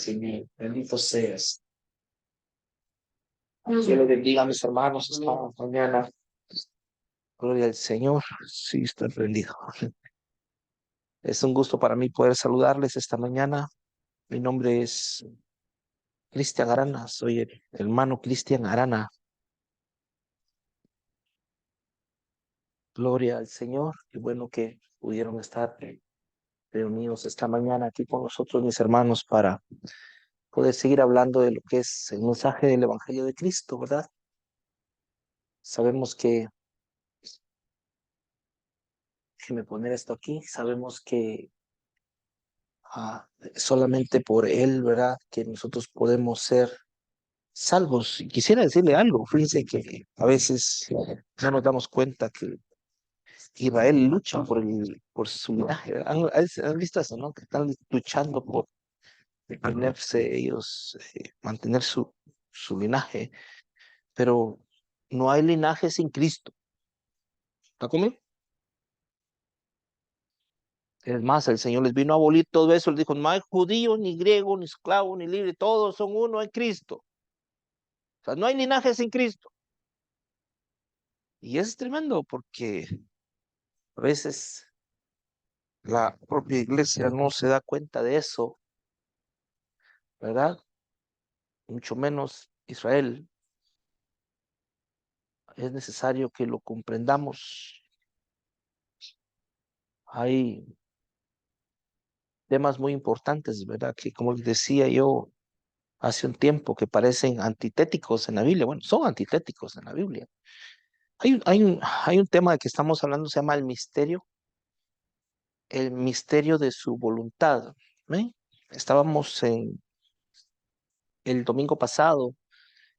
Señor. Bendito seas. Dios le bendiga a mis hermanos esta mañana. Gloria al Señor. Sí, estoy rendido. Es un gusto para mí poder saludarles esta mañana. Mi nombre es Cristian Arana. Soy el hermano Cristian Arana. Gloria al Señor. Qué bueno que pudieron estar reunidos esta mañana aquí con nosotros, mis hermanos, para poder seguir hablando de lo que es el mensaje del Evangelio de Cristo, ¿verdad? Sabemos que, déjeme poner esto aquí, sabemos que solamente por Él, ¿verdad? Que nosotros podemos ser salvos. Y quisiera decirle algo, fíjense que a veces no nos damos cuenta que Israel lucha por su linaje, ¿verdad? ¿Han visto eso, no? Que están luchando por mantenerse ellos, mantener su linaje, pero no hay linaje sin Cristo. ¿Está conmigo? Es más, el Señor les vino a abolir todo eso. Les dijo, no hay judío, ni griego, ni esclavo, ni libre. Todos son uno en Cristo. O sea, no hay linaje sin Cristo. Y es tremendo porque a veces la propia iglesia no se da cuenta de eso, ¿verdad? Mucho menos Israel. Es necesario que lo comprendamos. Hay temas muy importantes, ¿verdad? Que como les decía yo hace un tiempo, que parecen antitéticos en la Biblia. Bueno, son antitéticos en la Biblia. Hay un tema de que estamos hablando, se llama el misterio de su voluntad. ¿Eh? Estábamos el domingo pasado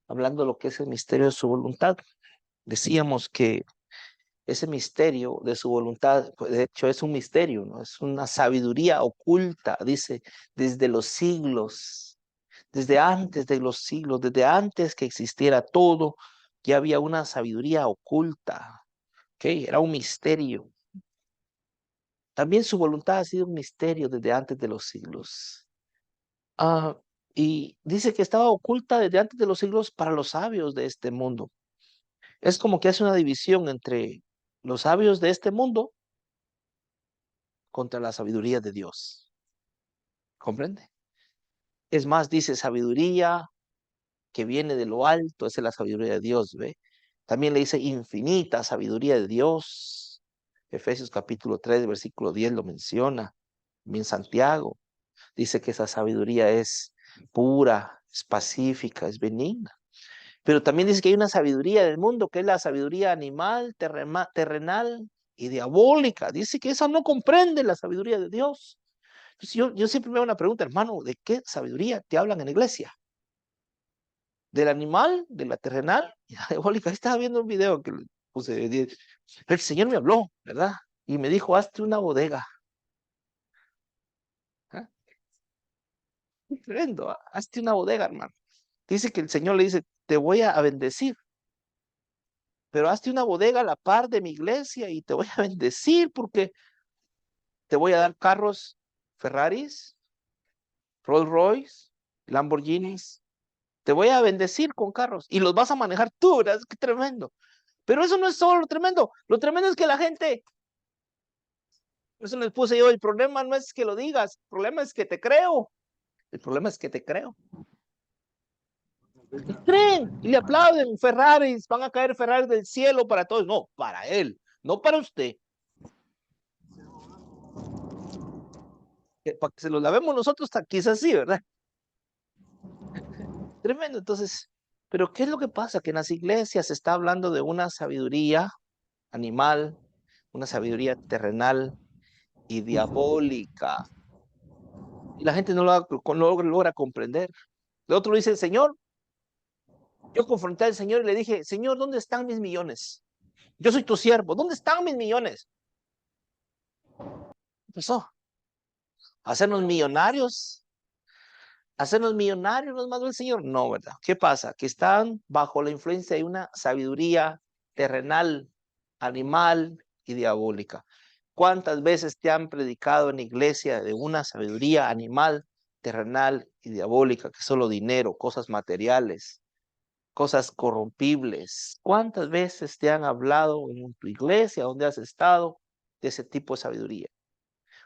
hablando de lo que es el misterio de su voluntad. Decíamos que ese misterio de su voluntad, pues, de hecho es un misterio, ¿no? Es una sabiduría oculta, dice, desde los siglos, desde antes de los siglos, desde antes que existiera todo, ya había una sabiduría oculta, ¿ok? Era un misterio. También su voluntad ha sido un misterio desde antes de los siglos. Ah, y dice que estaba oculta desde antes de los siglos para los sabios de este mundo. Es como que hace una división entre los sabios de este mundo contra la sabiduría de Dios. ¿Comprende? Es más, dice sabiduría que viene de lo alto, esa es la sabiduría de Dios, ¿ve? También le dice infinita sabiduría de Dios. Efesios capítulo 3, versículo 10 lo menciona. También Santiago dice que esa sabiduría es pura, es pacífica, es benigna. Pero también dice que hay una sabiduría del mundo, que es la sabiduría animal, terrenal y diabólica. Dice que esa no comprende la sabiduría de Dios. Entonces yo siempre me hago una pregunta, hermano, ¿de qué sabiduría te hablan en la iglesia? ¿Del animal, de la terrenal y la diabólica? Ahí estaba viendo un video que le puse. El Señor me habló, ¿verdad? Y me dijo, hazte una bodega. ¿Ah? Tremendo, hazte una bodega, hermano. Dice que el Señor le dice, te voy a bendecir, pero hazte una bodega a la par de mi iglesia y te voy a bendecir porque te voy a dar carros Ferraris, Rolls Royce, Lamborghinis. Te voy a bendecir con carros y los vas a manejar tú, ¿verdad? Qué tremendo. Pero eso no es solo lo tremendo. Lo tremendo es que la gente, eso les puse yo, el problema no es que lo digas, el problema es que te creo. El problema es que te creo. Y creen y le aplauden. Ferraris, van a caer Ferraris del cielo para todos. No, para él, no para usted. Para que se los lavemos nosotros, quizás sí, ¿verdad? Tremendo. Entonces, pero ¿qué es lo que pasa? Que en las iglesias se está hablando de una sabiduría animal, una sabiduría terrenal y diabólica. Y la gente no logra comprender. El otro dice, Señor, yo confronté al Señor y le dije, Señor, ¿dónde están mis millones? Yo soy tu siervo, ¿dónde están mis millones? ¿Qué pasó? ¿Hacernos millonarios? ¿Hacernos millonarios nos mandó el Señor? No, ¿verdad? ¿Qué pasa? Que están bajo la influencia de una sabiduría terrenal, animal y diabólica. ¿Cuántas veces te han predicado en la iglesia de una sabiduría animal, terrenal y diabólica, que es solo dinero, cosas materiales, cosas corrompibles. ¿Cuántas veces te han hablado en tu iglesia, donde has estado, de ese tipo de sabiduría?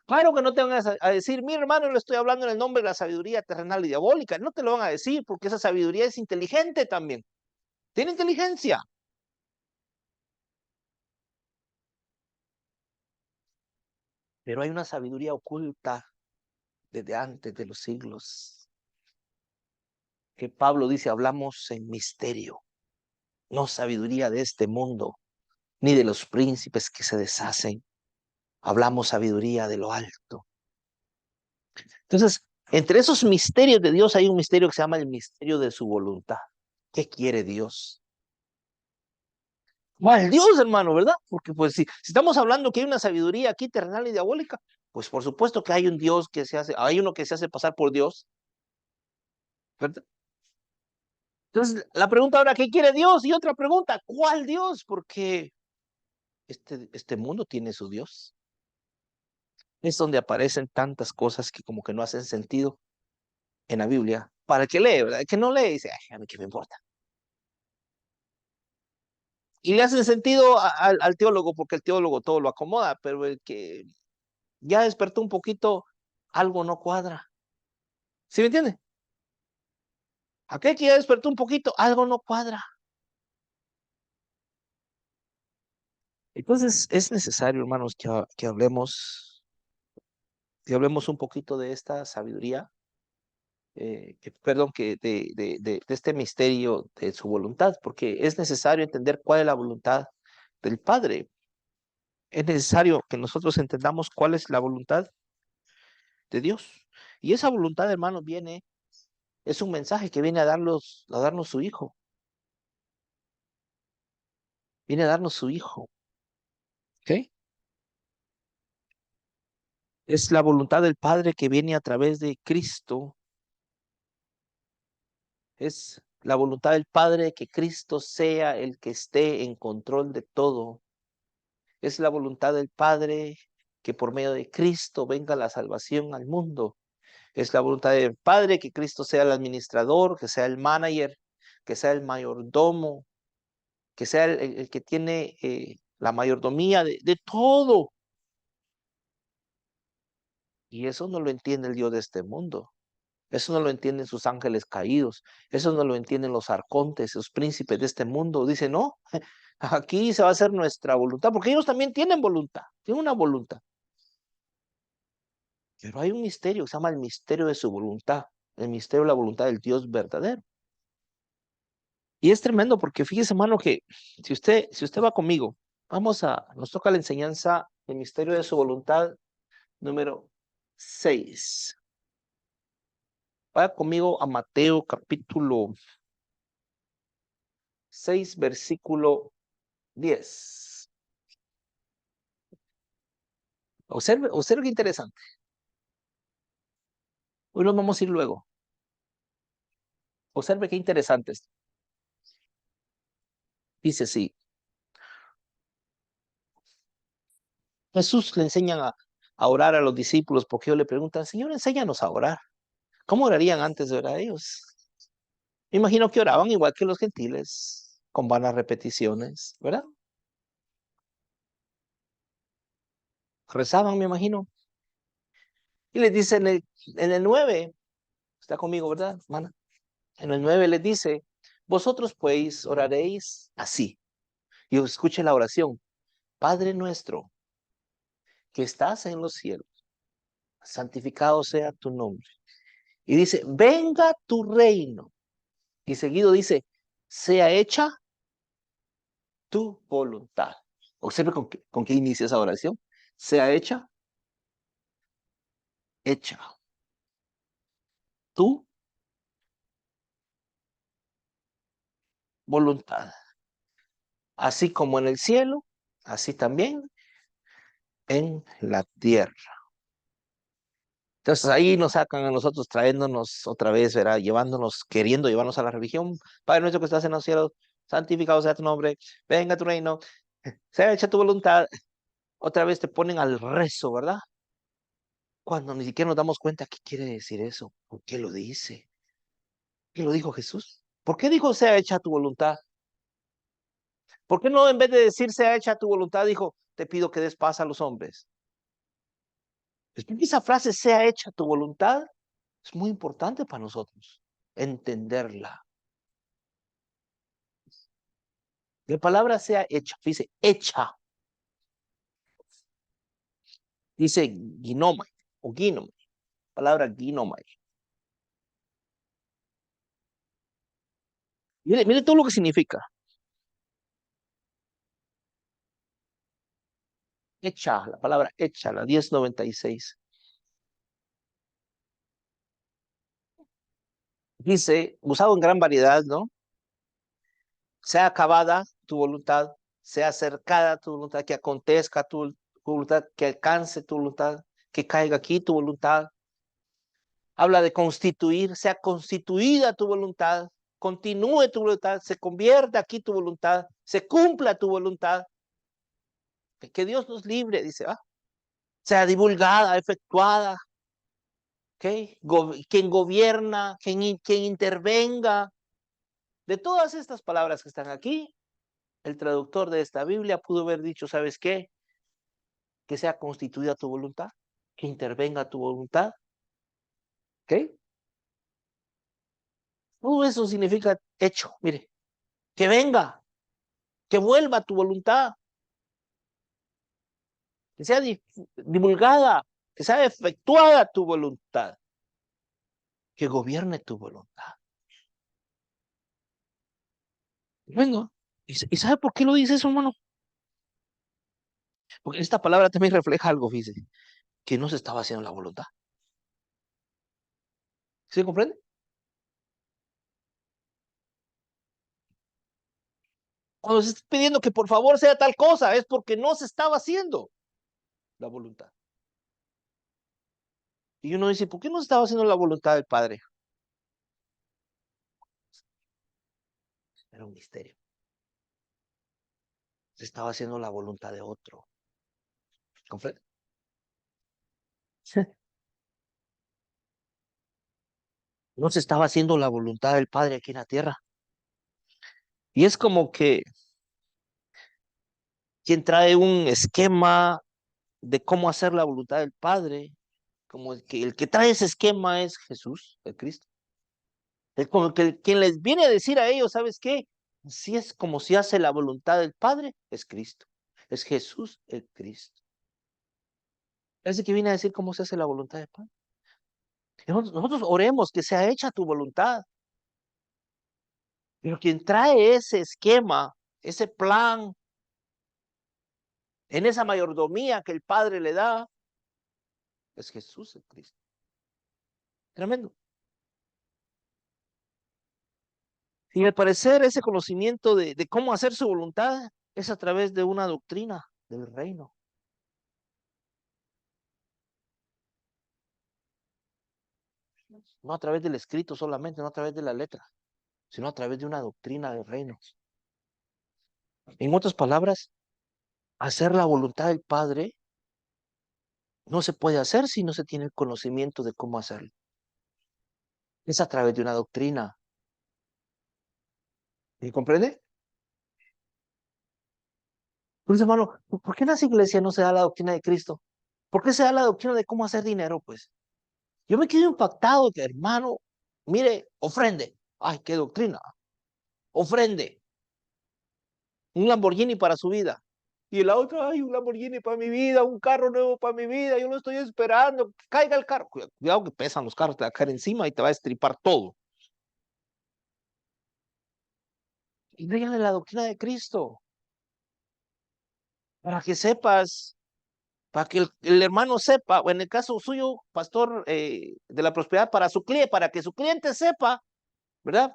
Claro que no te van a decir, mi hermano, le estoy hablando en el nombre de la sabiduría terrenal y diabólica. No te lo van a decir porque esa sabiduría es inteligente también. Tiene inteligencia. Pero hay una sabiduría oculta desde antes de los siglos. Que Pablo dice, hablamos en misterio, no sabiduría de este mundo, ni de los príncipes que se deshacen. Hablamos sabiduría de lo alto. Entonces, entre esos misterios de Dios hay un misterio que se llama el misterio de su voluntad. ¿Qué quiere Dios? Mal Dios, hermano, ¿verdad? Porque pues si estamos hablando que hay una sabiduría aquí terrenal y diabólica, pues por supuesto que hay un Dios que se hace, hay uno que se hace pasar por Dios, ¿verdad? Entonces, la pregunta ahora, ¿qué quiere Dios? Y otra pregunta, ¿cuál Dios? Porque este mundo tiene su Dios. Es donde aparecen tantas cosas que como que no hacen sentido en la Biblia. Para el que lee, ¿verdad? El que no lee dice, ay, a mí qué me importa. Y le hacen sentido al teólogo porque el teólogo todo lo acomoda, pero el que ya despertó un poquito, algo no cuadra. ¿Sí me entiende? Aquel que ya despertó un poquito, algo no cuadra. Entonces es necesario, hermanos, que hablemos un poquito de esta sabiduría, perdón, de este misterio de su voluntad, porque es necesario entender cuál es la voluntad del Padre. Es necesario que nosotros entendamos cuál es la voluntad de Dios. Y esa voluntad, hermanos, es un mensaje que viene a darnos su Hijo. Viene a darnos su Hijo. ¿Ok? Es la voluntad del Padre que viene a través de Cristo. Es la voluntad del Padre que Cristo sea el que esté en control de todo. Es la voluntad del Padre que por medio de Cristo venga la salvación al mundo. Es la voluntad del Padre que Cristo sea el administrador, que sea el manager, que sea el mayordomo, que sea el que tiene la mayordomía de todo. Y eso no lo entiende el Dios de este mundo. Eso no lo entienden sus ángeles caídos. Eso no lo entienden los arcontes, los príncipes de este mundo. Dicen, no, aquí se va a hacer nuestra voluntad, porque ellos también tienen voluntad, tienen una voluntad. Pero hay un misterio que se llama el misterio de su voluntad, el misterio de la voluntad del Dios verdadero. Y es tremendo porque fíjese, hermano, que si usted va conmigo, nos toca la enseñanza, el misterio de su voluntad número 6. Vaya conmigo a Mateo capítulo 6, versículo 10. Observe qué interesante. Hoy nos vamos a ir luego. Observe qué interesante. Dice así. Jesús le enseñan a orar a los discípulos porque ellos le preguntan, Señor, enséñanos a orar. ¿Cómo orarían antes de orar ellos? Me imagino que oraban igual que los gentiles, con vanas repeticiones, ¿verdad? Rezaban, me imagino. Y les dice en el 9, está conmigo, ¿verdad, hermana? En el 9 les dice, vosotros pues oraréis así. Y escuche la oración. Padre nuestro, que estás en los cielos, santificado sea tu nombre. Y dice, venga tu reino. Y seguido dice, sea hecha tu voluntad. Observe con qué inicia esa oración. Sea hecha tu voluntad. Así como en el cielo, así también en la tierra. Entonces ahí nos sacan a nosotros trayéndonos otra vez, ¿verdad? Queriendo llevarnos a la religión. Padre nuestro que estás en los cielos, santificado sea tu nombre, venga tu reino, sea hecha tu voluntad. Otra vez te ponen al rezo, ¿verdad? cuando ni siquiera nos damos cuenta qué quiere decir eso, por qué lo dice, qué lo dijo Jesús. ¿Por qué dijo sea hecha tu voluntad? ¿Por qué no en vez de decir sea hecha tu voluntad, dijo te pido que des paz a los hombres? Es porque esa frase sea hecha tu voluntad es muy importante para nosotros entenderla. La palabra sea hecha, dice hecha, dice ginomai o ginomai, palabra ginomai. Mire, mire todo lo que significa. Hecha, la palabra hecha, la 1096. Dice, usado en gran variedad, ¿no? Sea acabada tu voluntad, sea acercada tu voluntad, que acontezca tu voluntad, que alcance tu voluntad, que caiga aquí tu voluntad. Habla de constituir, sea constituida tu voluntad, continúe tu voluntad, se convierta aquí tu voluntad, se cumpla tu voluntad. Que Dios nos libre, dice, sea divulgada, efectuada, ¿okay? Quien gobierna, quien intervenga. De todas estas palabras que están aquí, el traductor de esta Biblia pudo haber dicho, ¿sabes qué? Que sea constituida tu voluntad, que intervenga tu voluntad, ¿ok? Todo eso significa hecho, mire, que venga, que vuelva tu voluntad, que sea divulgada, que sea efectuada tu voluntad, que gobierne tu voluntad. Venga, ¿y sabe por qué lo dice eso, hermano? Porque esta palabra también refleja algo, fíjese, que no se estaba haciendo la voluntad. ¿Sí comprende? Cuando se está pidiendo que por favor sea tal cosa, es porque no se estaba haciendo la voluntad. Y uno dice, ¿por qué no se estaba haciendo la voluntad del Padre? Era un misterio. Se estaba haciendo la voluntad de otro. ¿Comprende? No se estaba haciendo la voluntad del Padre aquí en la tierra. Y es como que quien trae un esquema de cómo hacer la voluntad del Padre, como el que trae ese esquema es Jesús, el Cristo. Es como que quien les viene a decir a ellos, ¿sabes qué? Si es como si hace la voluntad del Padre, es Cristo. Es Jesús el Cristo. Es el que viene a decir cómo se hace la voluntad del Padre. Y nosotros oremos que sea hecha tu voluntad. Pero quien trae ese esquema, ese plan, en esa mayordomía que el Padre le da, es Jesús el Cristo. Tremendo. Y al parecer ese conocimiento de cómo hacer su voluntad es a través de una doctrina del reino. No a través del escrito solamente, no a través de la letra, sino a través de una doctrina del reino. En otras palabras, hacer la voluntad del Padre no se puede hacer si no se tiene el conocimiento de cómo hacerlo. Es a través de una doctrina. ¿Me comprende? Entonces, hermano, ¿por qué en las iglesias no se da la doctrina de Cristo? ¿Por qué se da la doctrina de cómo hacer dinero, pues? Yo me quedo impactado que, hermano, mire, ofrende. Ay, qué doctrina. Ofrende. Un Lamborghini para su vida. Y la otra, ay, un Lamborghini para mi vida, un carro nuevo para mi vida, yo lo estoy esperando, que caiga el carro. Cuidado que pesan los carros, te va a caer encima y te va a estripar todo. Y díganle la doctrina de Cristo, para que sepas, para que el hermano sepa, o en el caso suyo, pastor de la prosperidad, para su cliente, para que su cliente sepa, ¿verdad?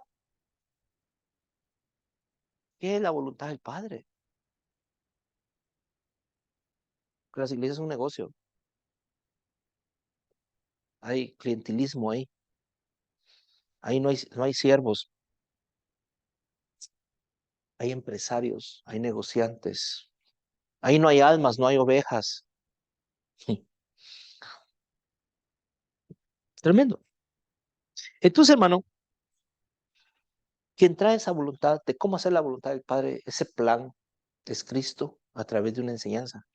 ¿Qué es la voluntad del Padre? Que las iglesias son un negocio, hay clientelismo ahí no hay siervos, hay empresarios, hay negociantes, ahí no hay almas, no hay ovejas. Tremendo. Entonces, hermano, quien trae esa voluntad de cómo hacer la voluntad del Padre, ese plan es Cristo a través de una enseñanza,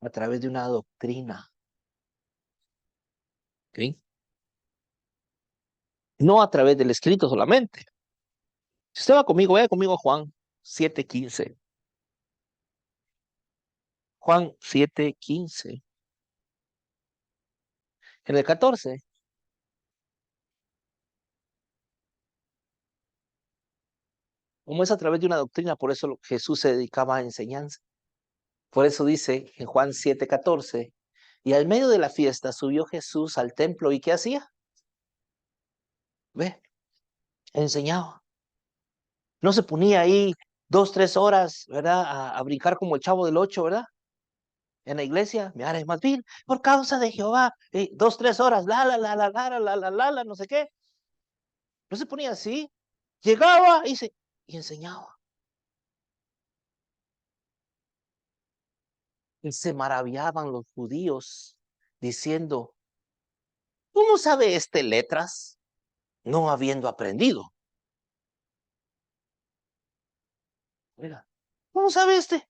a través de una doctrina. ¿Ok? No a través del escrito solamente. Si usted va conmigo, vaya conmigo a Juan 7:15. Juan 7:15. En el 14, como es a través de una doctrina, por eso Jesús se dedicaba a enseñanza. Por eso dice en Juan 7:14, y al medio de la fiesta subió Jesús al templo y ¿qué hacía? Ve, enseñaba. No se ponía ahí 2, 3 horas, ¿verdad? A brincar como el Chavo del Ocho, ¿verdad? En la iglesia, me haré más vil por causa de Jehová. 2, 3 horas, no sé qué. No se ponía así. Llegaba y enseñaba. Y se maravillaban los judíos diciendo, ¿cómo sabe este letras? No habiendo aprendido. Mira, ¿cómo sabe este?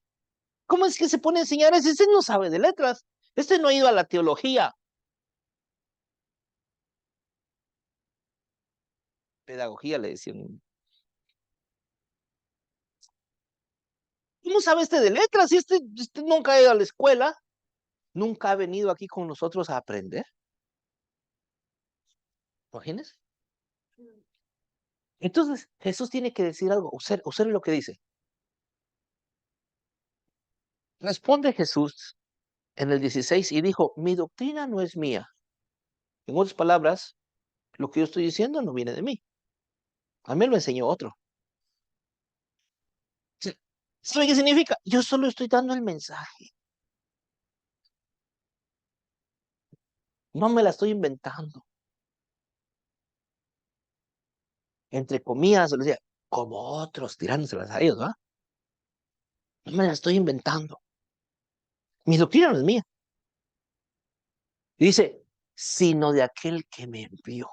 ¿Cómo es que se pone a enseñar? Ese no sabe de letras. Este no ha ido a la teología. Pedagogía le decían. ¿Cómo sabe este de letras? Si este nunca ha ido a la escuela, nunca ha venido aquí con nosotros a aprender. ¿Imagínense? Entonces, Jesús tiene que decir algo. Observe lo que dice. Responde Jesús en el 16 y dijo, mi doctrina no es mía. En otras palabras, lo que yo estoy diciendo no viene de mí. A mí lo enseñó otro. ¿Sabe qué significa? Yo solo estoy dando el mensaje. No me la estoy inventando. Entre comillas, le decía, como otros, tirándoselas a ellos, ¿va? No me la estoy inventando. Mi doctrina no es mía. Y dice, sino de aquel que me envió.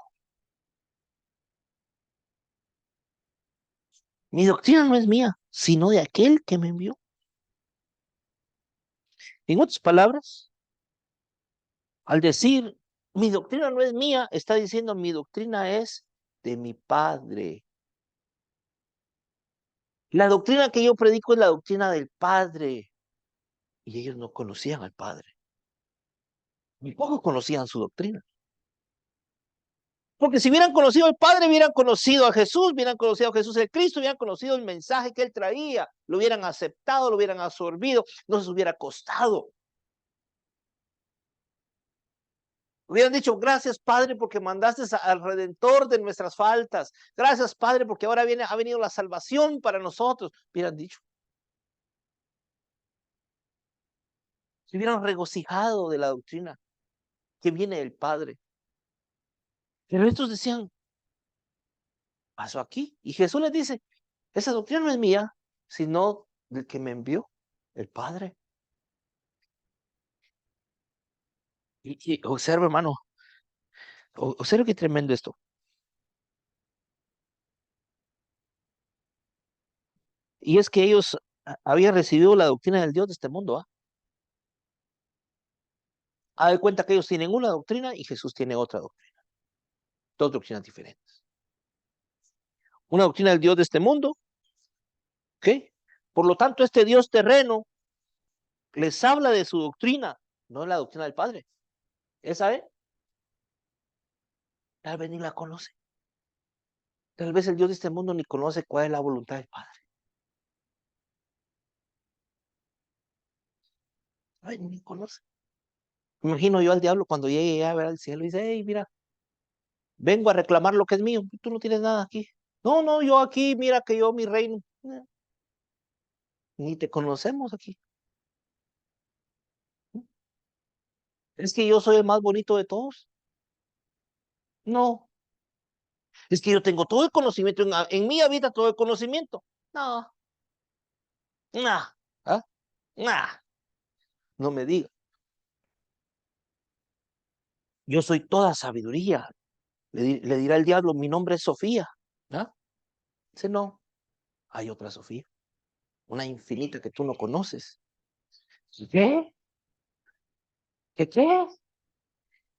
Mi doctrina no es mía, sino de aquel que me envió. En otras palabras, al decir, mi doctrina no es mía, está diciendo, mi doctrina es de mi Padre. La doctrina que yo predico es la doctrina del Padre. Y ellos no conocían al Padre. Ni poco conocían su doctrina. Porque si hubieran conocido al Padre, hubieran conocido a Jesús, hubieran conocido a Jesús el Cristo, hubieran conocido el mensaje que Él traía, lo hubieran aceptado, lo hubieran absorbido, no se hubiera costado. Hubieran dicho, gracias Padre porque mandaste al Redentor de nuestras faltas. Gracias Padre porque ahora ha venido la salvación para nosotros. Hubieran dicho. Se hubieran regocijado de la doctrina que viene del Padre. Pero estos decían, pasó aquí. Y Jesús les dice, esa doctrina no es mía, sino del que me envió, el Padre. Y observe, hermano, observe qué tremendo esto. Y es que ellos habían recibido la doctrina del Dios de este mundo. Haz de cuenta que ellos tienen una doctrina y Jesús tiene otra doctrina. Dos doctrinas diferentes. Una doctrina del Dios de este mundo, ¿ok? Por lo tanto, este Dios terreno les habla de su doctrina, no la doctrina del Padre. ¿Esa es? Tal vez ni la conoce. Tal vez el Dios de este mundo ni conoce cuál es la voluntad del Padre. Ay, ni conoce. Me imagino yo al diablo cuando llegue a ver al cielo y dice, hey, mira, vengo a reclamar lo que es mío. Tú no tienes nada aquí. No, no, yo aquí, mira que yo mi reino. Ni te conocemos aquí. Es que yo soy el más bonito de todos. No, es que yo tengo todo el conocimiento. En mí habita todo el conocimiento. No, nah, ¿ah? Nah, no me diga. Yo soy toda sabiduría. Le dirá el diablo, mi nombre es Sofía. ¿Ah? Dice, no, hay otra Sofía, una infinita que tú no conoces. ¿Qué? ¿Qué?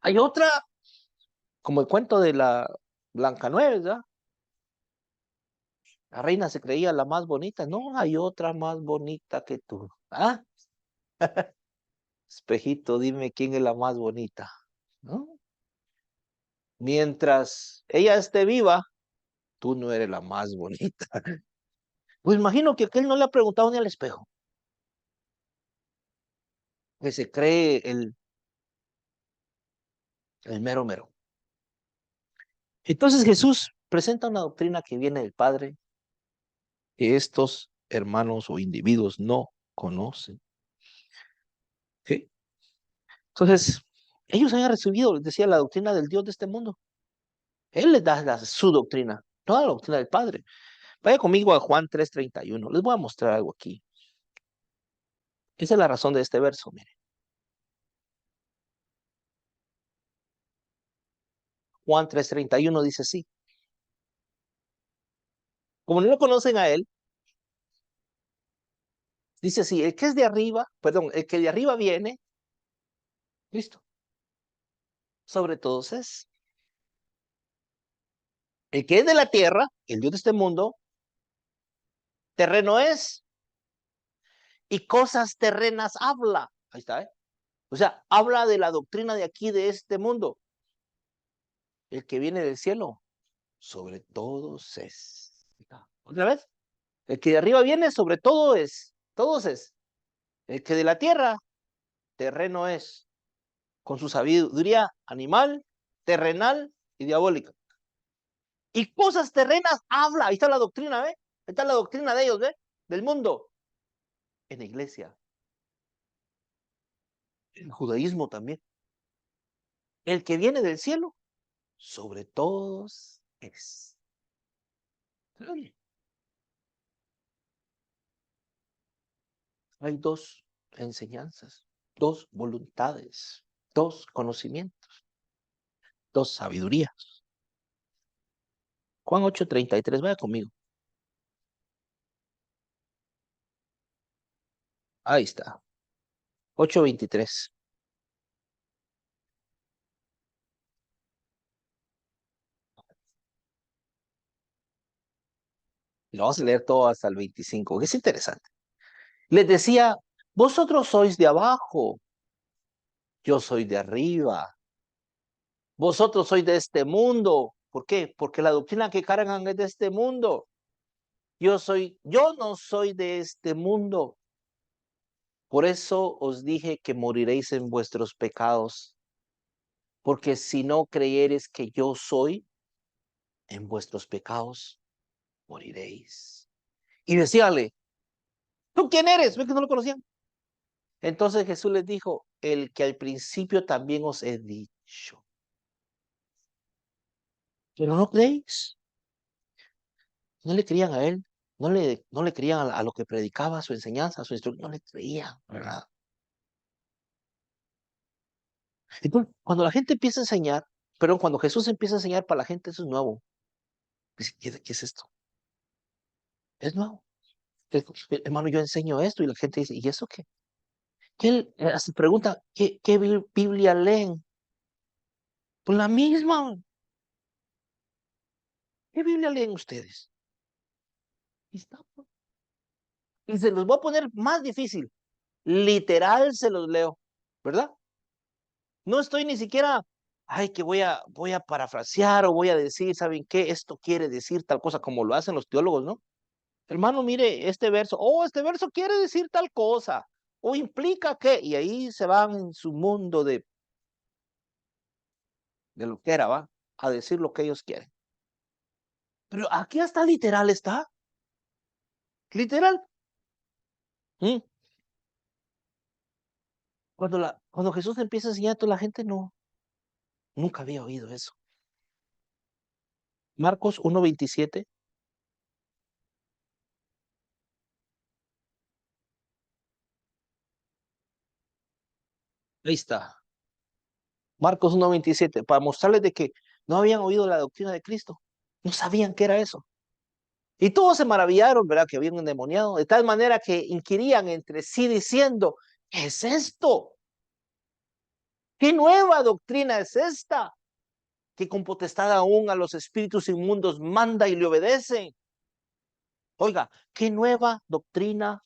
Hay otra, como el cuento de la Blancanieves, ¿verdad? La reina se creía la más bonita. No, hay otra más bonita que tú. ¿Ah? Espejito, dime quién es la más bonita. ¿No? Mientras ella esté viva, tú no eres la más bonita. Pues imagino que aquel no le ha preguntado ni al espejo, que se cree el mero mero. Entonces Jesús presenta una doctrina que viene del Padre, que estos hermanos o individuos no conocen. ¿Sí? Entonces, ellos han recibido, les decía, la doctrina del Dios de este mundo. Él les da su doctrina, toda la doctrina del Padre. Vaya conmigo a Juan 3:31. Les voy a mostrar algo aquí. Esa es la razón de este verso, mire. Juan 3:31 dice así. Como no lo conocen a él, dice así, el que es de arriba, perdón, el que de arriba viene, listo, sobre todos es. El que es de la tierra, el Dios de este mundo, terreno es, y cosas terrenas habla. Ahí está, ¿eh? O sea, habla de la doctrina de aquí, de este mundo. El que viene del cielo, sobre todos es. ¿Otra vez? El que de arriba viene, sobre todo es. Todos es. El que de la tierra, terreno es. Con su sabiduría animal, terrenal y diabólica. Y cosas terrenas habla. Ahí está la doctrina, ¿ve? Ahí está la doctrina de ellos, ¿ve? Del mundo. En la iglesia. En el judaísmo también. El que viene del cielo, sobre todos es. Hay dos enseñanzas, dos voluntades, dos conocimientos, dos sabidurías. Juan 8:33, vaya conmigo. Ahí está. 8:23. Lo vamos a leer todo hasta el 25, que es interesante. Les decía, vosotros sois de abajo, yo soy de arriba. Vosotros sois de este mundo. ¿Por qué? Porque la doctrina que cargan es de este mundo. Yo no soy de este mundo. Por eso os dije que moriréis en vuestros pecados. Porque si no creyeres que yo soy, en vuestros pecados moriréis. Y decíale, ¿tú quién eres? ¿Ves que no lo conocían? Entonces Jesús les dijo, el que al principio también os he dicho. Pero no creéis. No le creían a él. No le creían a lo que predicaba, su enseñanza, su instrucción. No le creían, ¿verdad? Entonces, cuando la gente empieza a enseñar, pero cuando Jesús empieza a enseñar para la gente, eso es nuevo. Dice, ¿qué es esto? Es nuevo. Hermano, yo enseño esto y la gente dice, ¿y eso qué? Que él se pregunta, ¿qué Biblia leen? Pues la misma. ¿Qué Biblia leen ustedes? Y está, pues. Y se los voy a poner más difícil. Literal se los leo, ¿verdad? No estoy ni siquiera, ay, que voy a parafrasear o voy a decir, ¿saben qué? Esto quiere decir tal cosa, como lo hacen los teólogos, ¿no? Hermano, mire este verso, este verso quiere decir tal cosa, o implica que, y ahí se van en su mundo de lo que era, ¿va? A decir lo que ellos quieren. Pero aquí hasta literal está, literal. ¿Mm? Cuando Jesús empieza a enseñar a toda la gente, no, nunca había oído eso. Marcos 1:27, ahí está. Marcos 1:27, para mostrarles de que no habían oído la doctrina de Cristo. No sabían qué era eso. Y todos se maravillaron, ¿verdad? Que habían endemoniado, de tal manera que inquirían entre sí diciendo, ¿qué es esto? ¿Qué nueva doctrina es esta? Que con potestad aún a los espíritus inmundos manda y le obedecen. Oiga, ¿qué nueva doctrina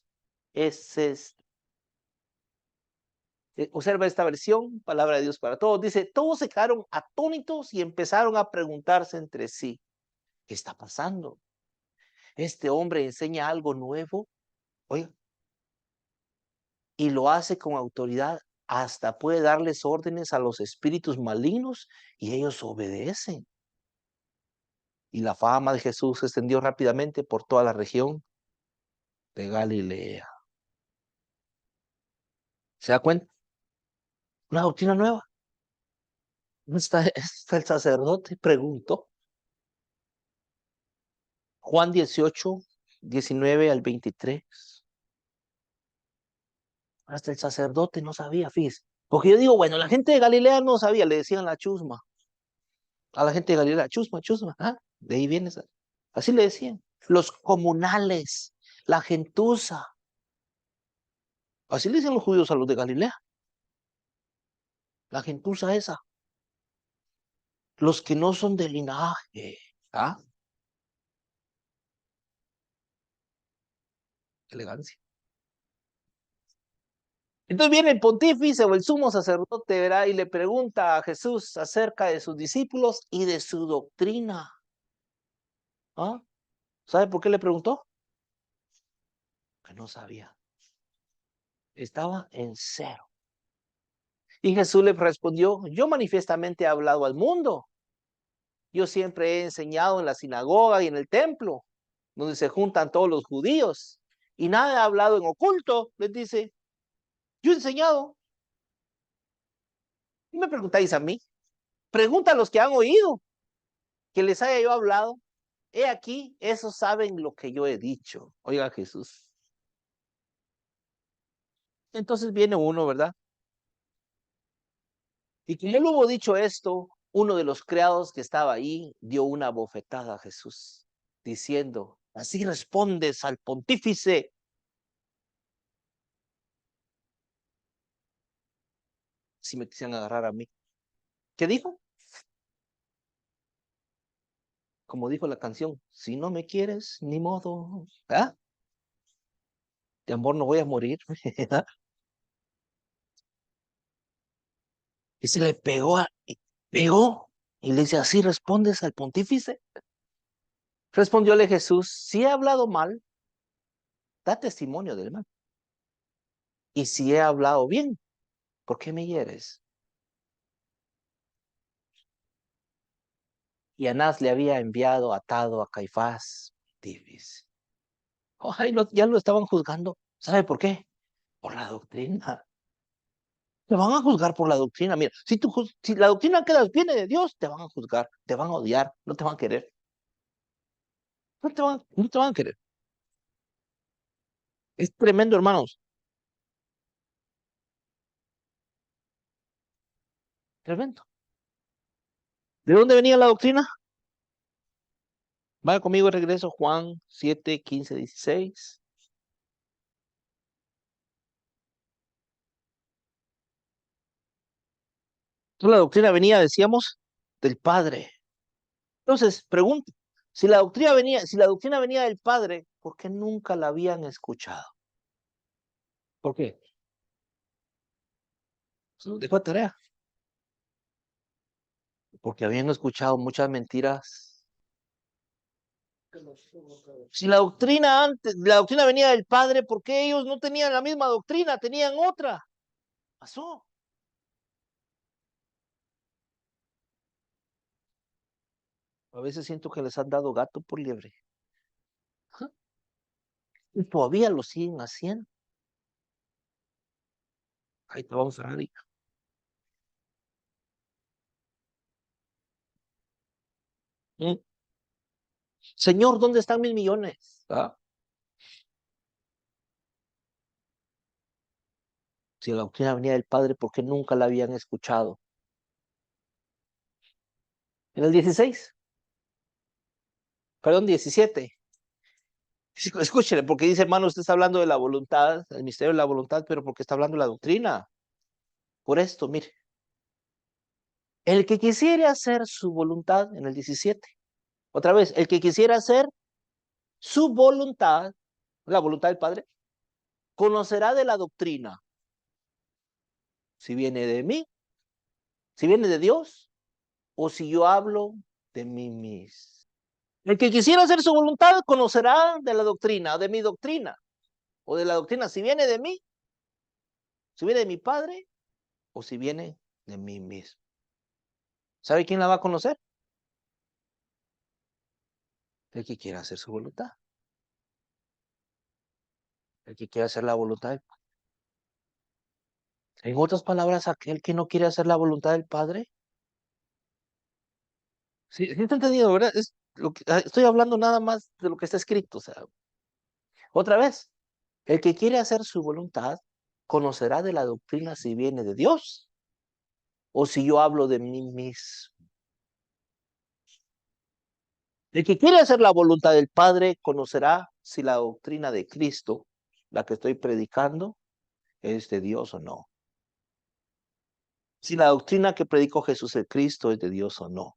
es esta? Observa esta versión, palabra de Dios para todos. Dice, todos se quedaron atónitos y empezaron a preguntarse entre sí, ¿qué está pasando? ¿Este hombre enseña algo nuevo? Oiga, y lo hace con autoridad, hasta puede darles órdenes a los espíritus malignos y ellos obedecen. Y la fama de Jesús se extendió rápidamente por toda la región de Galilea. ¿Se da cuenta? Una doctrina nueva. ¿Dónde está el sacerdote? Preguntó. Juan 18, 19 al 23. Hasta el sacerdote no sabía, fíjese. Porque yo digo, bueno, la gente de Galilea no sabía, le decían la chusma. A la gente de Galilea, chusma, chusma. ¿Ah? De ahí viene esa. Así le decían. Los comunales, la gentuza. Así le dicen los judíos a los de Galilea. La gentuza esa. Los que no son de linaje. ¿Ah? Qué elegancia. Entonces viene el pontífice o el sumo sacerdote, ¿verdad? Y le pregunta a Jesús acerca de sus discípulos y de su doctrina. ¿Ah? ¿Sabe por qué le preguntó? Que no sabía. Estaba en cero. Y Jesús le respondió, yo manifiestamente he hablado al mundo. Yo siempre he enseñado en la sinagoga y en el templo, donde se juntan todos los judíos. Y nada he hablado en oculto, les dice. Yo he enseñado. Y me preguntáis a mí. Pregunta a los que han oído, que les haya yo hablado. He aquí, esos saben lo que yo he dicho. Oiga Jesús. Entonces viene uno, ¿verdad? Y como él hubo dicho esto, uno de los criados que estaba ahí dio una bofetada a Jesús, diciendo, así respondes al pontífice. Si me quisieran agarrar a mí. ¿Qué dijo? Como dijo la canción, si no me quieres, ni modo. ¿Ah? De amor no voy a morir. Y se le pegó, y le dice, así respondes al pontífice. Respondióle Jesús, si he hablado mal, da testimonio del mal. Y si he hablado bien, ¿por qué me hieres? Y Anás le había enviado atado a Caifás. Dice, ay, ya lo estaban juzgando. ¿Sabe por qué? Por la doctrina. Te van a juzgar por la doctrina. Mira, si la doctrina que viene de Dios, te van a juzgar, te van a odiar, no te van a querer. No te van a querer. Es tremendo, hermanos. Tremendo. ¿De dónde venía la doctrina? Vaya conmigo de regreso, Juan 7, 15, 16. Entonces la doctrina venía, decíamos, del Padre. Entonces, pregunto, si la doctrina venía del Padre, ¿por qué nunca la habían escuchado? ¿Por qué? Se los dejo a tarea. Porque habían escuchado muchas mentiras. Si la doctrina venía del Padre, ¿por qué ellos no tenían la misma doctrina? Tenían otra. Pasó. A veces siento que les han dado gato por liebre. Y todavía lo siguen haciendo. Ahí te vamos a ver. Mm. Señor, ¿dónde están mis millones? ¿Ah? Si la doctrina venía del Padre, ¿por qué nunca la habían escuchado? En el 16, perdón, 17. Escúchele, porque dice, hermano, usted está hablando de la voluntad, el misterio de la voluntad, pero porque está hablando de la doctrina. Por esto, mire, el que quisiera hacer su voluntad, en el 17, otra vez, el que quisiera hacer su voluntad, la voluntad del Padre, conocerá de la doctrina, si viene de mí, si viene de Dios, o si yo hablo de mí mismo. El que quisiera hacer su voluntad conocerá de la doctrina, de mi doctrina, o de la doctrina, si viene de mí, si viene de mi Padre, o si viene de mí mismo. ¿Sabe quién la va a conocer? El que quiera hacer su voluntad. El que quiera hacer la voluntad del Padre. En otras palabras, aquel que no quiere hacer la voluntad del Padre. Sí, sí está entendido, ¿verdad? Es lo que, estoy hablando nada más de lo que está escrito. O sea, otra vez, el que quiere hacer su voluntad conocerá de la doctrina si viene de Dios o si yo hablo de mí mismo. El que quiere hacer la voluntad del Padre conocerá si la doctrina de Cristo, la que estoy predicando, es de Dios o no. Si la doctrina que predicó Jesús el Cristo es de Dios o no.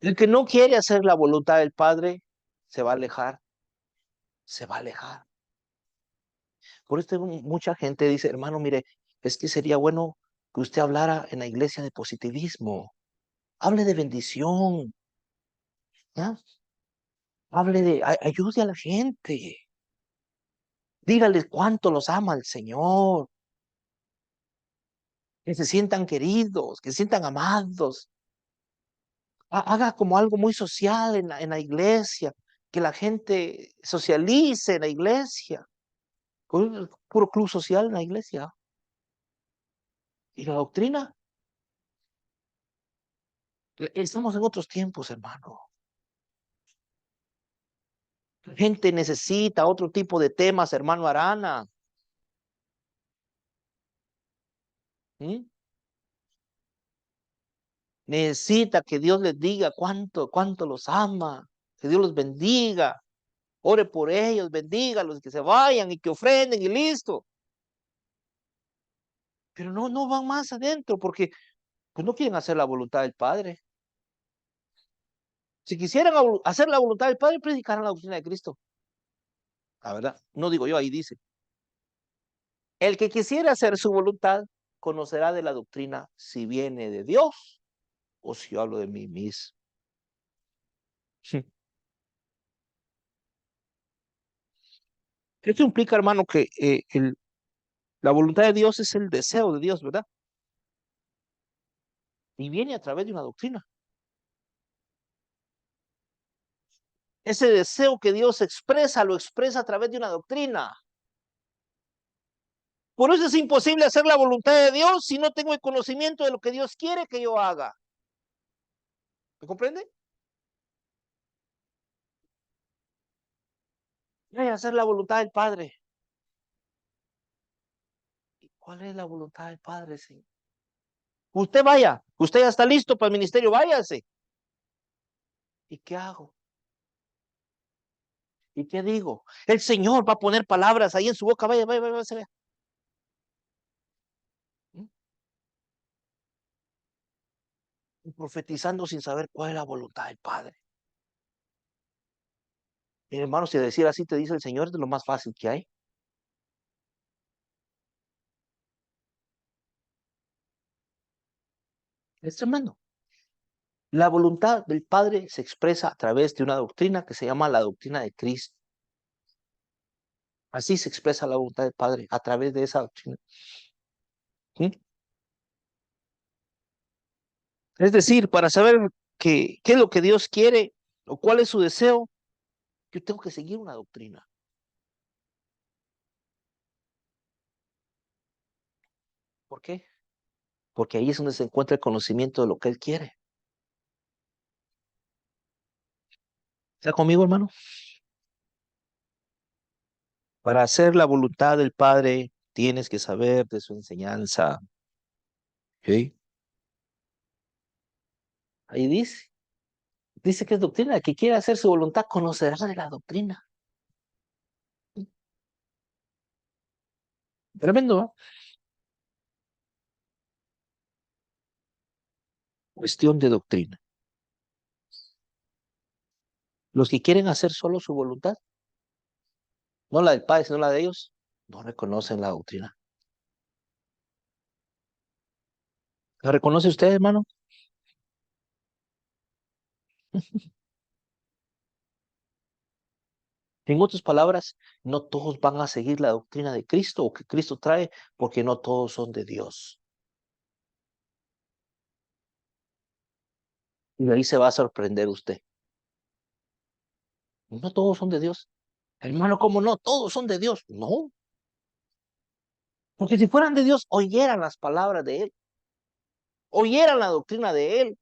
El que no quiere hacer la voluntad del Padre se va a alejar, se va a alejar. Por esto mucha gente dice, hermano, mire, es que sería bueno que usted hablara en la iglesia de positivismo. Hable de bendición, ¿ya? Hable de, ayude a la gente. Dígales cuánto los ama el Señor. Que se sientan queridos, que se sientan amados. Haga como algo muy social en la iglesia, que la gente socialice en la iglesia. Puro club social en la iglesia. Y la doctrina, estamos en otros tiempos, hermano. La gente necesita otro tipo de temas, hermano Arana. ¿Mm? Necesita que Dios les diga cuánto los ama, que Dios los bendiga. Ore por ellos, bendígalos, que se vayan y que ofrenden y listo. Pero no van más adentro porque pues no quieren hacer la voluntad del Padre. Si quisieran hacer la voluntad del Padre, predicaran la doctrina de Cristo. La verdad, no digo yo, ahí dice. El que quisiera hacer su voluntad conocerá de la doctrina si viene de Dios o si yo hablo de mí mismo. Esto implica, hermano, que la voluntad de Dios es el deseo de Dios, ¿verdad? Y viene a través de una doctrina. Ese deseo que Dios expresa, lo expresa a través de una doctrina. Por eso es imposible hacer la voluntad de Dios si no tengo el conocimiento de lo que Dios quiere que yo haga. ¿Me comprende? Voy a hacer la voluntad del Padre. ¿Y cuál es la voluntad del Padre, Señor? Usted vaya, usted ya está listo para el ministerio, váyase. ¿Y qué hago? ¿Y qué digo? El Señor va a poner palabras ahí en su boca, vaya, vaya, vaya, vaya. ¿Mm? Y profetizando sin saber cuál es la voluntad del Padre. Mi hermano, si decir así te dice el Señor, es de lo más fácil que hay. Es tremendo. La voluntad del Padre se expresa a través de una doctrina que se llama la doctrina de Cristo. Así se expresa la voluntad del Padre, a través de esa doctrina. ¿Sí? Es decir, para saber qué es lo que Dios quiere o cuál es su deseo, yo tengo que seguir una doctrina. ¿Por qué? Porque ahí es donde se encuentra el conocimiento de lo que Él quiere. ¿Está conmigo, hermano? Para hacer la voluntad del Padre, tienes que saber de su enseñanza. ¿Sí? Ahí dice. Dice que es doctrina. El que quiera hacer su voluntad conocerá de la doctrina. Tremendo, ¿no? Cuestión de doctrina. Los que quieren hacer solo su voluntad, no la del Padre, sino la de ellos, no reconocen la doctrina. ¿La reconoce usted, hermano? En otras palabras, no todos van a seguir la doctrina de Cristo o que Cristo trae, porque no todos son de Dios. Y de ahí se va a sorprender usted. No todos son de Dios. Hermano, ¿cómo no? Todos son de Dios. No, porque si fueran de Dios, oyeran las palabras de Él, oyeran la doctrina de Él,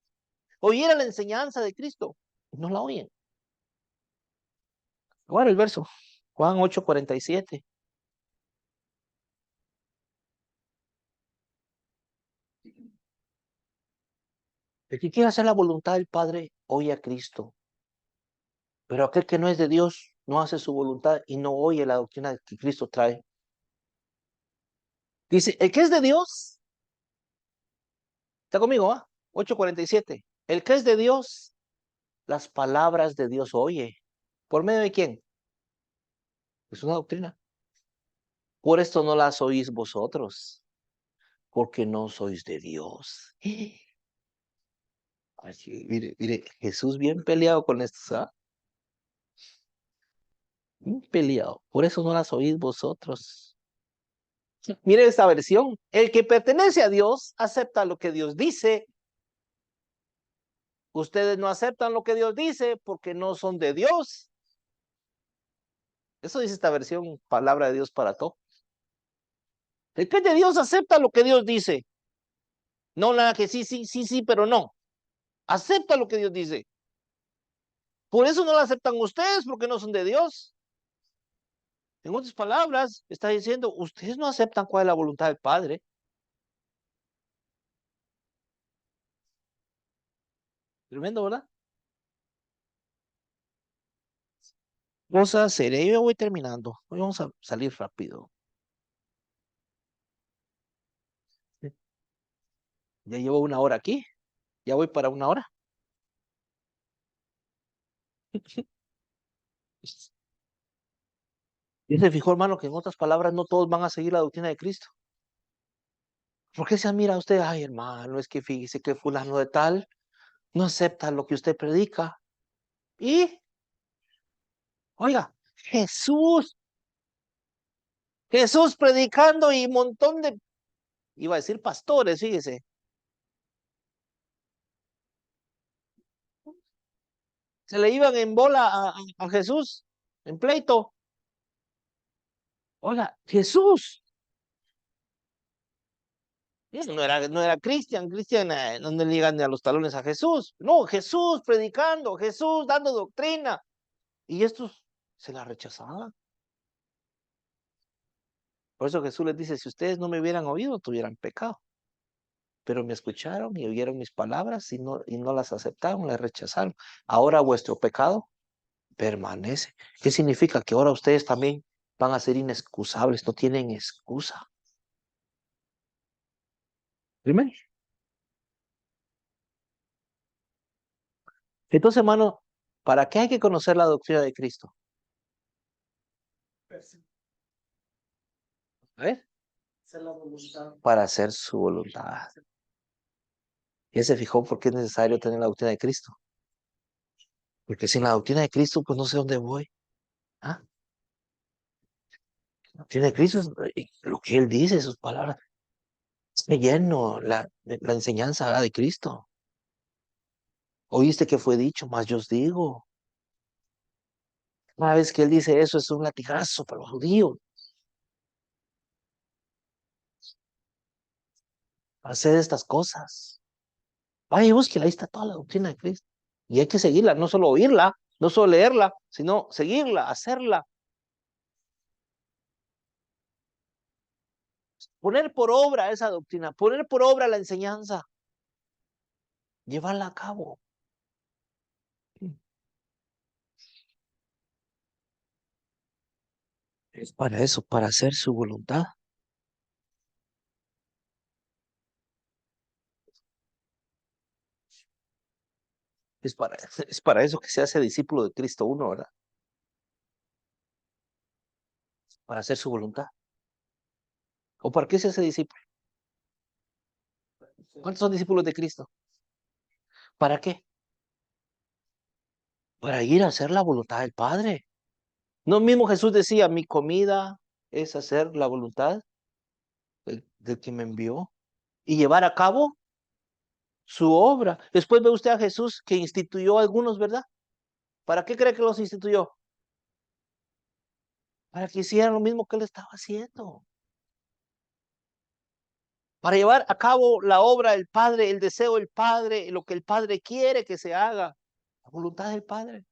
oyeran la enseñanza de Cristo. No la oyen. Ahora el verso, Juan 8:47. El que quiera hacer la voluntad del Padre, oye a Cristo. Pero aquel que no es de Dios, no hace su voluntad y no oye la doctrina que Cristo trae. Dice, el que es de Dios, está conmigo, ¿ah? 8:47. El que es de Dios, las palabras de Dios oye. ¿Por medio de quién? Es una doctrina. Por esto no las oís vosotros, porque no sois de Dios. Ay, sí, mire, mire, Jesús bien peleado con esto, ¿sabes? Bien peleado. Por eso no las oís vosotros. Mire esta versión. El que pertenece a Dios acepta lo que Dios dice. Ustedes no aceptan lo que Dios dice porque no son de Dios. Eso dice esta versión, palabra de Dios para todo. El que es de Dios acepta lo que Dios dice. No nada que sí, sí, sí, sí, pero no. Acepta lo que Dios dice. Por eso no lo aceptan ustedes porque no son de Dios. En otras palabras, está diciendo, ustedes no aceptan cuál es la voluntad del Padre. Tremendo, ¿verdad? Cosa seria. Yo ya voy terminando. Hoy vamos a salir rápido. Ya llevo una hora aquí. Ya voy para una hora. Y se fijó, hermano, que en otras palabras no todos van a seguir la doctrina de Cristo. ¿Por qué se admira a usted? Ay, hermano, es que fíjese que fulano de tal no acepta lo que usted predica. Y, oiga, Jesús predicando y un montón de, iba a decir pastores, fíjese, se le iban en bola a Jesús, en pleito. Oiga, Jesús, no era Cristian, no le llegan a los talones a Jesús. No, Jesús predicando, Jesús dando doctrina. Y estos se la rechazaban. Por eso Jesús les dice, si ustedes no me hubieran oído, tuvieran pecado. Pero me escucharon y oyeron mis palabras y no las aceptaron, las rechazaron. Ahora vuestro pecado permanece. ¿Qué significa? Que ahora ustedes también van a ser inexcusables, no tienen excusa. Primero. Entonces, hermano, ¿para qué hay que conocer la doctrina de Cristo? A ver, para hacer su voluntad. ¿Y se fijó por qué es necesario tener la doctrina de Cristo? Porque sin la doctrina de Cristo, pues no sé dónde voy. ¿Ah? La doctrina de Cristo es lo que Él dice, sus palabras. Está lleno la enseñanza, ¿verdad?, de Cristo. Oíste que fue dicho, más yo os digo. Cada vez que Él dice eso es un latigazo para los judíos. Hacer estas cosas. Vaya, búsquela, ahí está toda la doctrina de Cristo. Y hay que seguirla, no solo oírla, no solo leerla, sino seguirla, hacerla. Poner por obra esa doctrina, poner por obra la enseñanza. llevarla a cabo. Es para eso, para hacer su voluntad. Es para, es para eso que se hace discípulo de Cristo uno, ¿verdad? Para hacer su voluntad. ¿O para qué se hace discípulo? ¿Cuántos son discípulos de Cristo? ¿Para qué? Para ir a hacer la voluntad del Padre. No mismo Jesús decía, mi comida es hacer la voluntad del que me envió y llevar a cabo su obra. Después ve usted a Jesús que instituyó a algunos, ¿verdad? ¿Para qué cree que los instituyó? Para que hicieran lo mismo que él estaba haciendo. Para llevar a cabo la obra del Padre, el deseo del Padre, lo que el Padre quiere que se haga, la voluntad del Padre.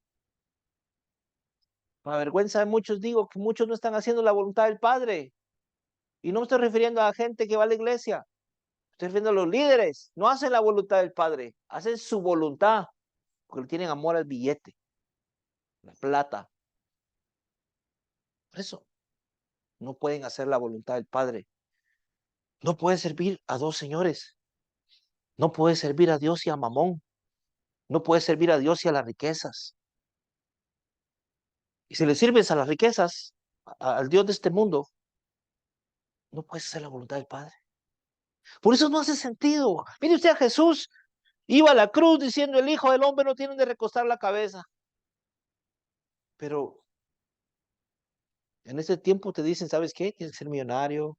Para vergüenza de muchos digo que muchos no están haciendo la voluntad del Padre. Y no me estoy refiriendo a gente que va a la iglesia, estoy refiriendo a los líderes. No hacen la voluntad del Padre, hacen su voluntad, porque tienen amor al billete, la plata. Por eso no pueden hacer la voluntad del Padre. No puede servir a dos señores. No puede servir a Dios y a Mamón. No puede servir a Dios y a las riquezas. Y si le sirves a las riquezas, al Dios de este mundo, no puedes hacer la voluntad del Padre. Por eso no hace sentido. Mire usted a Jesús, iba a la cruz diciendo el Hijo del Hombre no tiene donde recostar la cabeza. Pero en ese tiempo te dicen, ¿sabes qué? Tienes que ser millonario,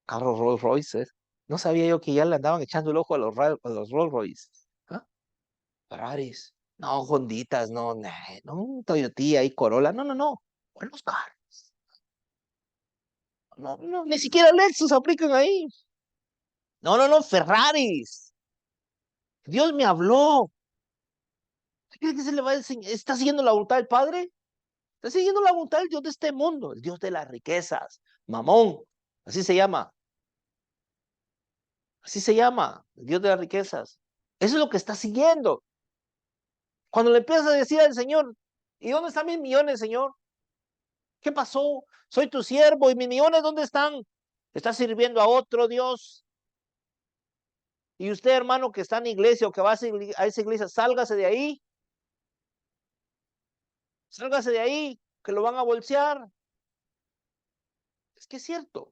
carro Rolls Royce. No sabía yo que ya le andaban echando el ojo a los Rolls Royce. ¿Ah? Ferraris. No, Honditas, no, no, un Toyota y Corolla. No, no, no. Buenos carros. No, no, ni siquiera Lexus aplican ahí. No, no, no, Ferraris. Dios me habló. ¿Qué cree que se le va a enseñar? ¿Está siguiendo la voluntad del Padre? Está siguiendo la voluntad del Dios de este mundo, el Dios de las riquezas. Mamón. Así se llama. Así se llama. El Dios de las riquezas. Eso es lo que está siguiendo. Cuando le empiezas a decir al Señor, ¿y dónde están mis millones, Señor? ¿Qué pasó? Soy tu siervo y mis millones, ¿dónde están? Estás sirviendo a otro Dios. Y usted, hermano, que está en iglesia o que va a esa iglesia, sálgase de ahí. Sálgase de ahí, que lo van a bolsear. Es que es cierto.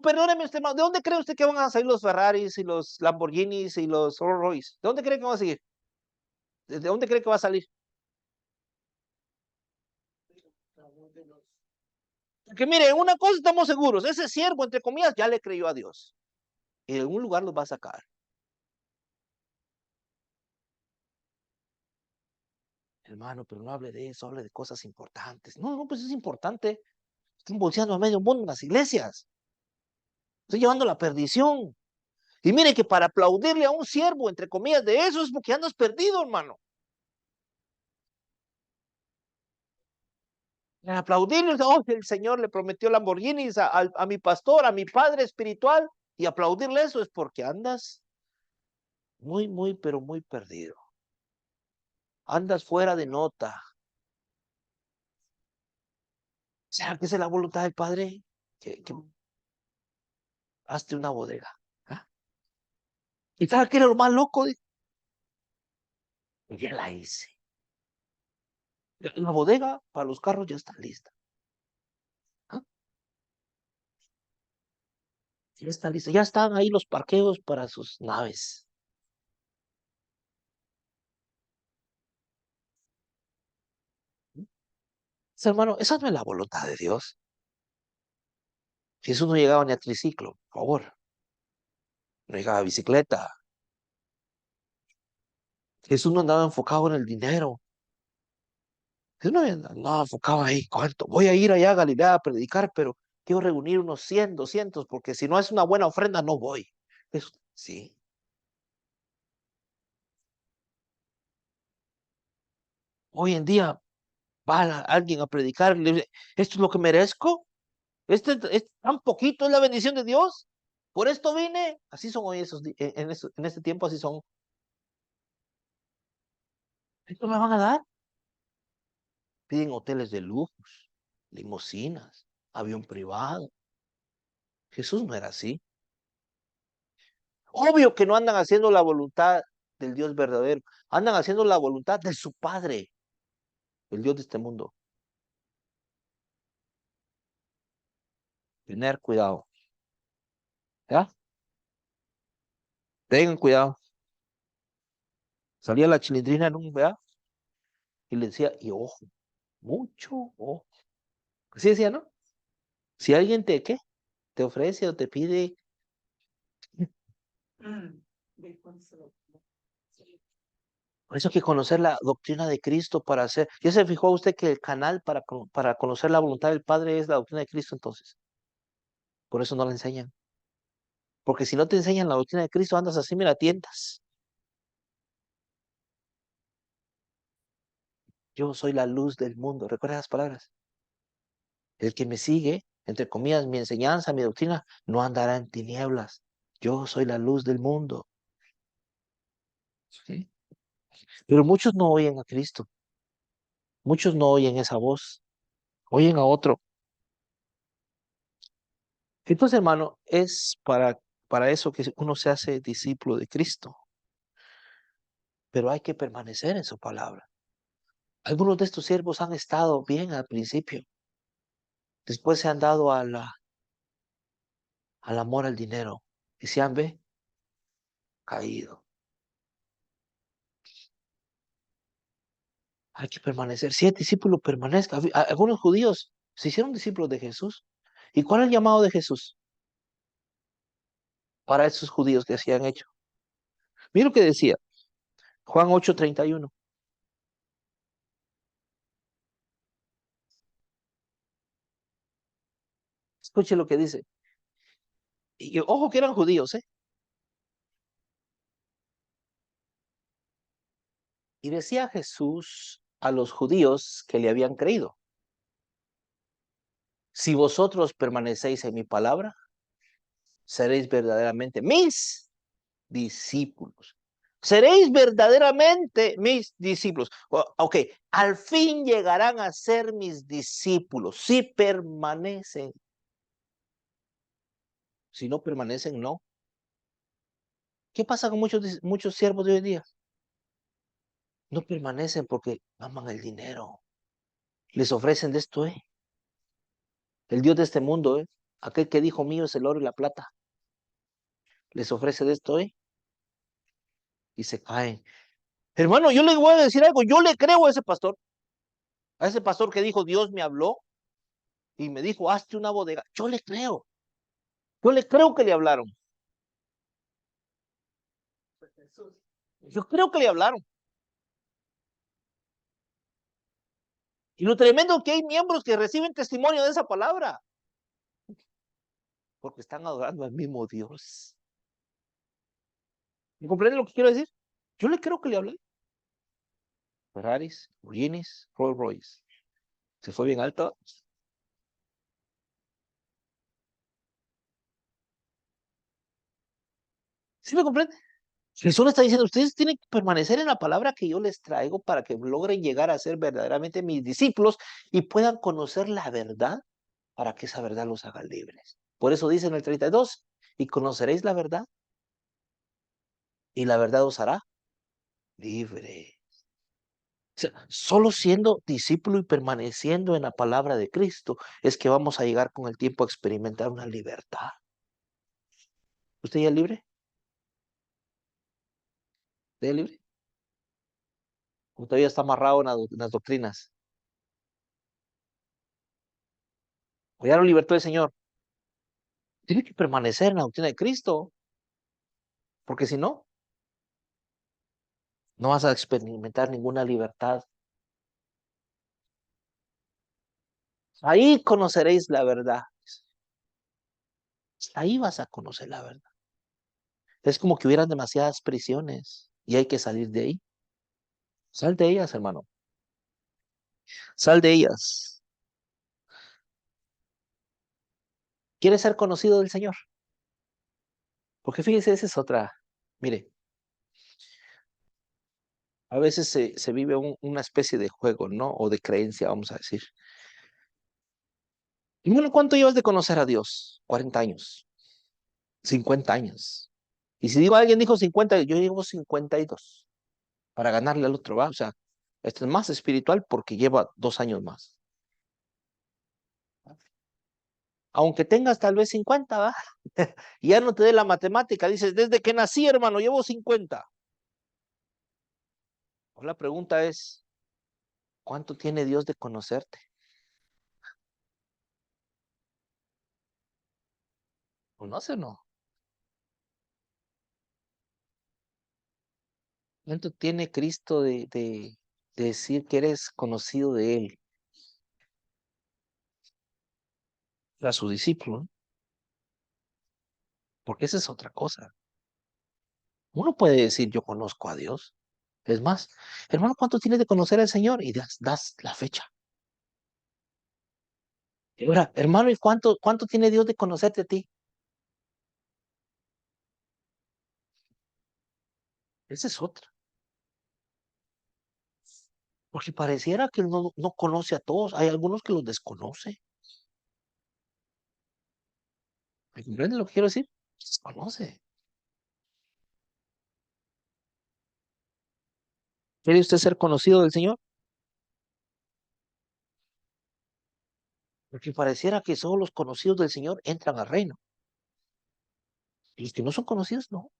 Perdóneme usted, ¿de dónde cree usted que van a salir los Ferraris y los Lamborghinis y los Rolls Royce? ¿De dónde cree que van a seguir? ¿De dónde cree que va a salir? Porque mire, en una cosa estamos seguros, ese siervo, entre comillas, ya le creyó a Dios. Y en algún lugar los va a sacar. Hermano, pero no hable de eso, hable de cosas importantes. No, no, pues es importante. Están bolseando a medio mundo en las iglesias. Estoy llevando la perdición. Y mire que para aplaudirle a un siervo, entre comillas, de eso es porque andas perdido, hermano. Aplaudirle, oh, el Señor le prometió Lamborghinis a mi pastor, a mi padre espiritual, y aplaudirle eso es porque andas muy, muy, pero muy perdido. Andas fuera de nota. ¿Será que esa es la voluntad del Padre? Que hazte una bodega. ¿Ah? ¿Y sabes qué era lo más loco? Ya la hice. La bodega para los carros ya está lista. ¿Ah? Ya está lista. Ya están ahí los parqueos para sus naves. Hermano, esa no es la voluntad de Dios. Jesús no llegaba ni a triciclo, por favor. No llegaba a bicicleta. Jesús no andaba enfocado en el dinero. Jesús no andaba enfocado ahí. ¿Cuánto? Voy a ir allá a Galilea a predicar, pero quiero reunir unos 100, 200, porque si no es una buena ofrenda, no voy. Sí. Hoy en día va alguien a predicar, le dice, ¿esto es lo que merezco? ¿Este es tan poquito es la bendición de Dios? Por esto vine. Así son hoy en este tiempo, así son. ¿Esto me van a dar? Piden hoteles de lujos, limusinas, avión privado. Jesús no era así. Obvio que no andan haciendo la voluntad del Dios verdadero. Andan haciendo la voluntad de su Padre, el Dios de este mundo. Tener cuidado. ¿Ya? Tengan cuidado. Salía la chilindrina en un, ¿verdad? Y le decía, y ojo, mucho ojo. Así decía, ¿no? Si alguien te, ¿qué? Te ofrece o te pide. Por eso hay que conocer la doctrina de Cristo para hacer. ¿Ya se fijó usted que el canal para conocer la voluntad del Padre es la doctrina de Cristo entonces? Por eso no la enseñan. Porque si no te enseñan la doctrina de Cristo, andas así, mira, tientas. Yo soy la luz del mundo. ¿Recuerda las palabras? El que me sigue, entre comillas, mi enseñanza, mi doctrina, no andará en tinieblas. Yo soy la luz del mundo. ¿Sí? Pero muchos no oyen a Cristo. Muchos no oyen esa voz. Oyen a otro. Entonces, hermano, es para eso que uno se hace discípulo de Cristo. Pero hay que permanecer en su palabra. Algunos de estos siervos han estado bien al principio. Después se han dado al amor al dinero. Y se han caído. Hay que permanecer. Si el discípulo permanezca. Algunos judíos se hicieron discípulos de Jesús. ¿Y cuál es el llamado de Jesús para esos judíos que se han hecho? Mira lo que decía Juan 8:31. Escuche lo que dice. Y ojo que eran judíos, ¿eh? Y decía Jesús a los judíos que le habían creído: si vosotros permanecéis en mi palabra, seréis verdaderamente mis discípulos. Seréis verdaderamente mis discípulos. Ok, al fin llegarán a ser mis discípulos si permanecen. Si no permanecen, no. ¿Qué pasa con muchos siervos de hoy en día? No permanecen porque aman el dinero. Les ofrecen de esto, ¿eh? El Dios de este mundo, ¿eh? Aquel que dijo mío es el oro y la plata. Les ofrece de esto, ¿eh? Y se caen. Hermano, yo le voy a decir algo. Yo le creo a ese pastor. A ese pastor que dijo, Dios me habló y me dijo, hazte una bodega. Yo le creo. Yo le creo que le hablaron. Yo creo que le hablaron. Y lo tremendo es que hay miembros que reciben testimonio de esa palabra. Porque están adorando al mismo Dios. ¿Me comprende lo que quiero decir? Yo le creo que le hablaron. Ferraris, Lamborghinis, Rolls Royce. Se fue bien alto. ¿Sí me comprende? Jesús le está diciendo, ustedes tienen que permanecer en la palabra que yo les traigo para que logren llegar a ser verdaderamente mis discípulos y puedan conocer la verdad para que esa verdad los haga libres. Por eso dice en el 32, y conoceréis la verdad y la verdad os hará libre. O sea, solo siendo discípulo y permaneciendo en la palabra de Cristo es que vamos a llegar con el tiempo a experimentar una libertad. ¿Usted ya es libre? ¿Usted ya es libre? ¿O todavía está amarrado en las doctrinas? ¿O ya lo libertó el Señor? Tiene que permanecer en la doctrina de Cristo, porque si no, no vas a experimentar ninguna libertad. Ahí conoceréis la verdad. Ahí vas a conocer la verdad. Es como que hubieran demasiadas prisiones y hay que salir de ahí. Sal de ellas, hermano. Sal de ellas. ¿Quieres ser conocido del Señor? Porque fíjese, esa es otra. Mire, a veces se vive una especie de juego, ¿no? O de creencia, vamos a decir. Y bueno, ¿cuánto llevas de conocer a Dios? 40 años, 50 años. Y si digo, alguien dijo 50, yo llevo 52 para ganarle al otro, ¿va? O sea, este es más espiritual porque lleva 2 años más. Aunque tengas tal vez 50, ¿va? Y ya no te dé la matemática, dices, desde que nací, hermano, llevo 50. Pues la pregunta es, ¿cuánto tiene Dios de conocerte? ¿Conoce o no? ¿Cuánto tiene Cristo de decir que eres conocido de Él? A su discípulo, ¿no? Porque esa es otra cosa. Uno puede decir, yo conozco a Dios. Es más, hermano, ¿cuánto tienes de conocer al Señor? Y das la fecha. Y ahora, hermano, ¿y cuánto tiene Dios de conocerte a ti? Esa es otra. Porque pareciera que Él no conoce a todos. Hay algunos que los desconoce. ¿Me comprende lo que quiero decir? Desconoce. ¿Quiere usted ser conocido del Señor? Porque pareciera que solo los conocidos del Señor entran al reino. Y los que no son conocidos, no.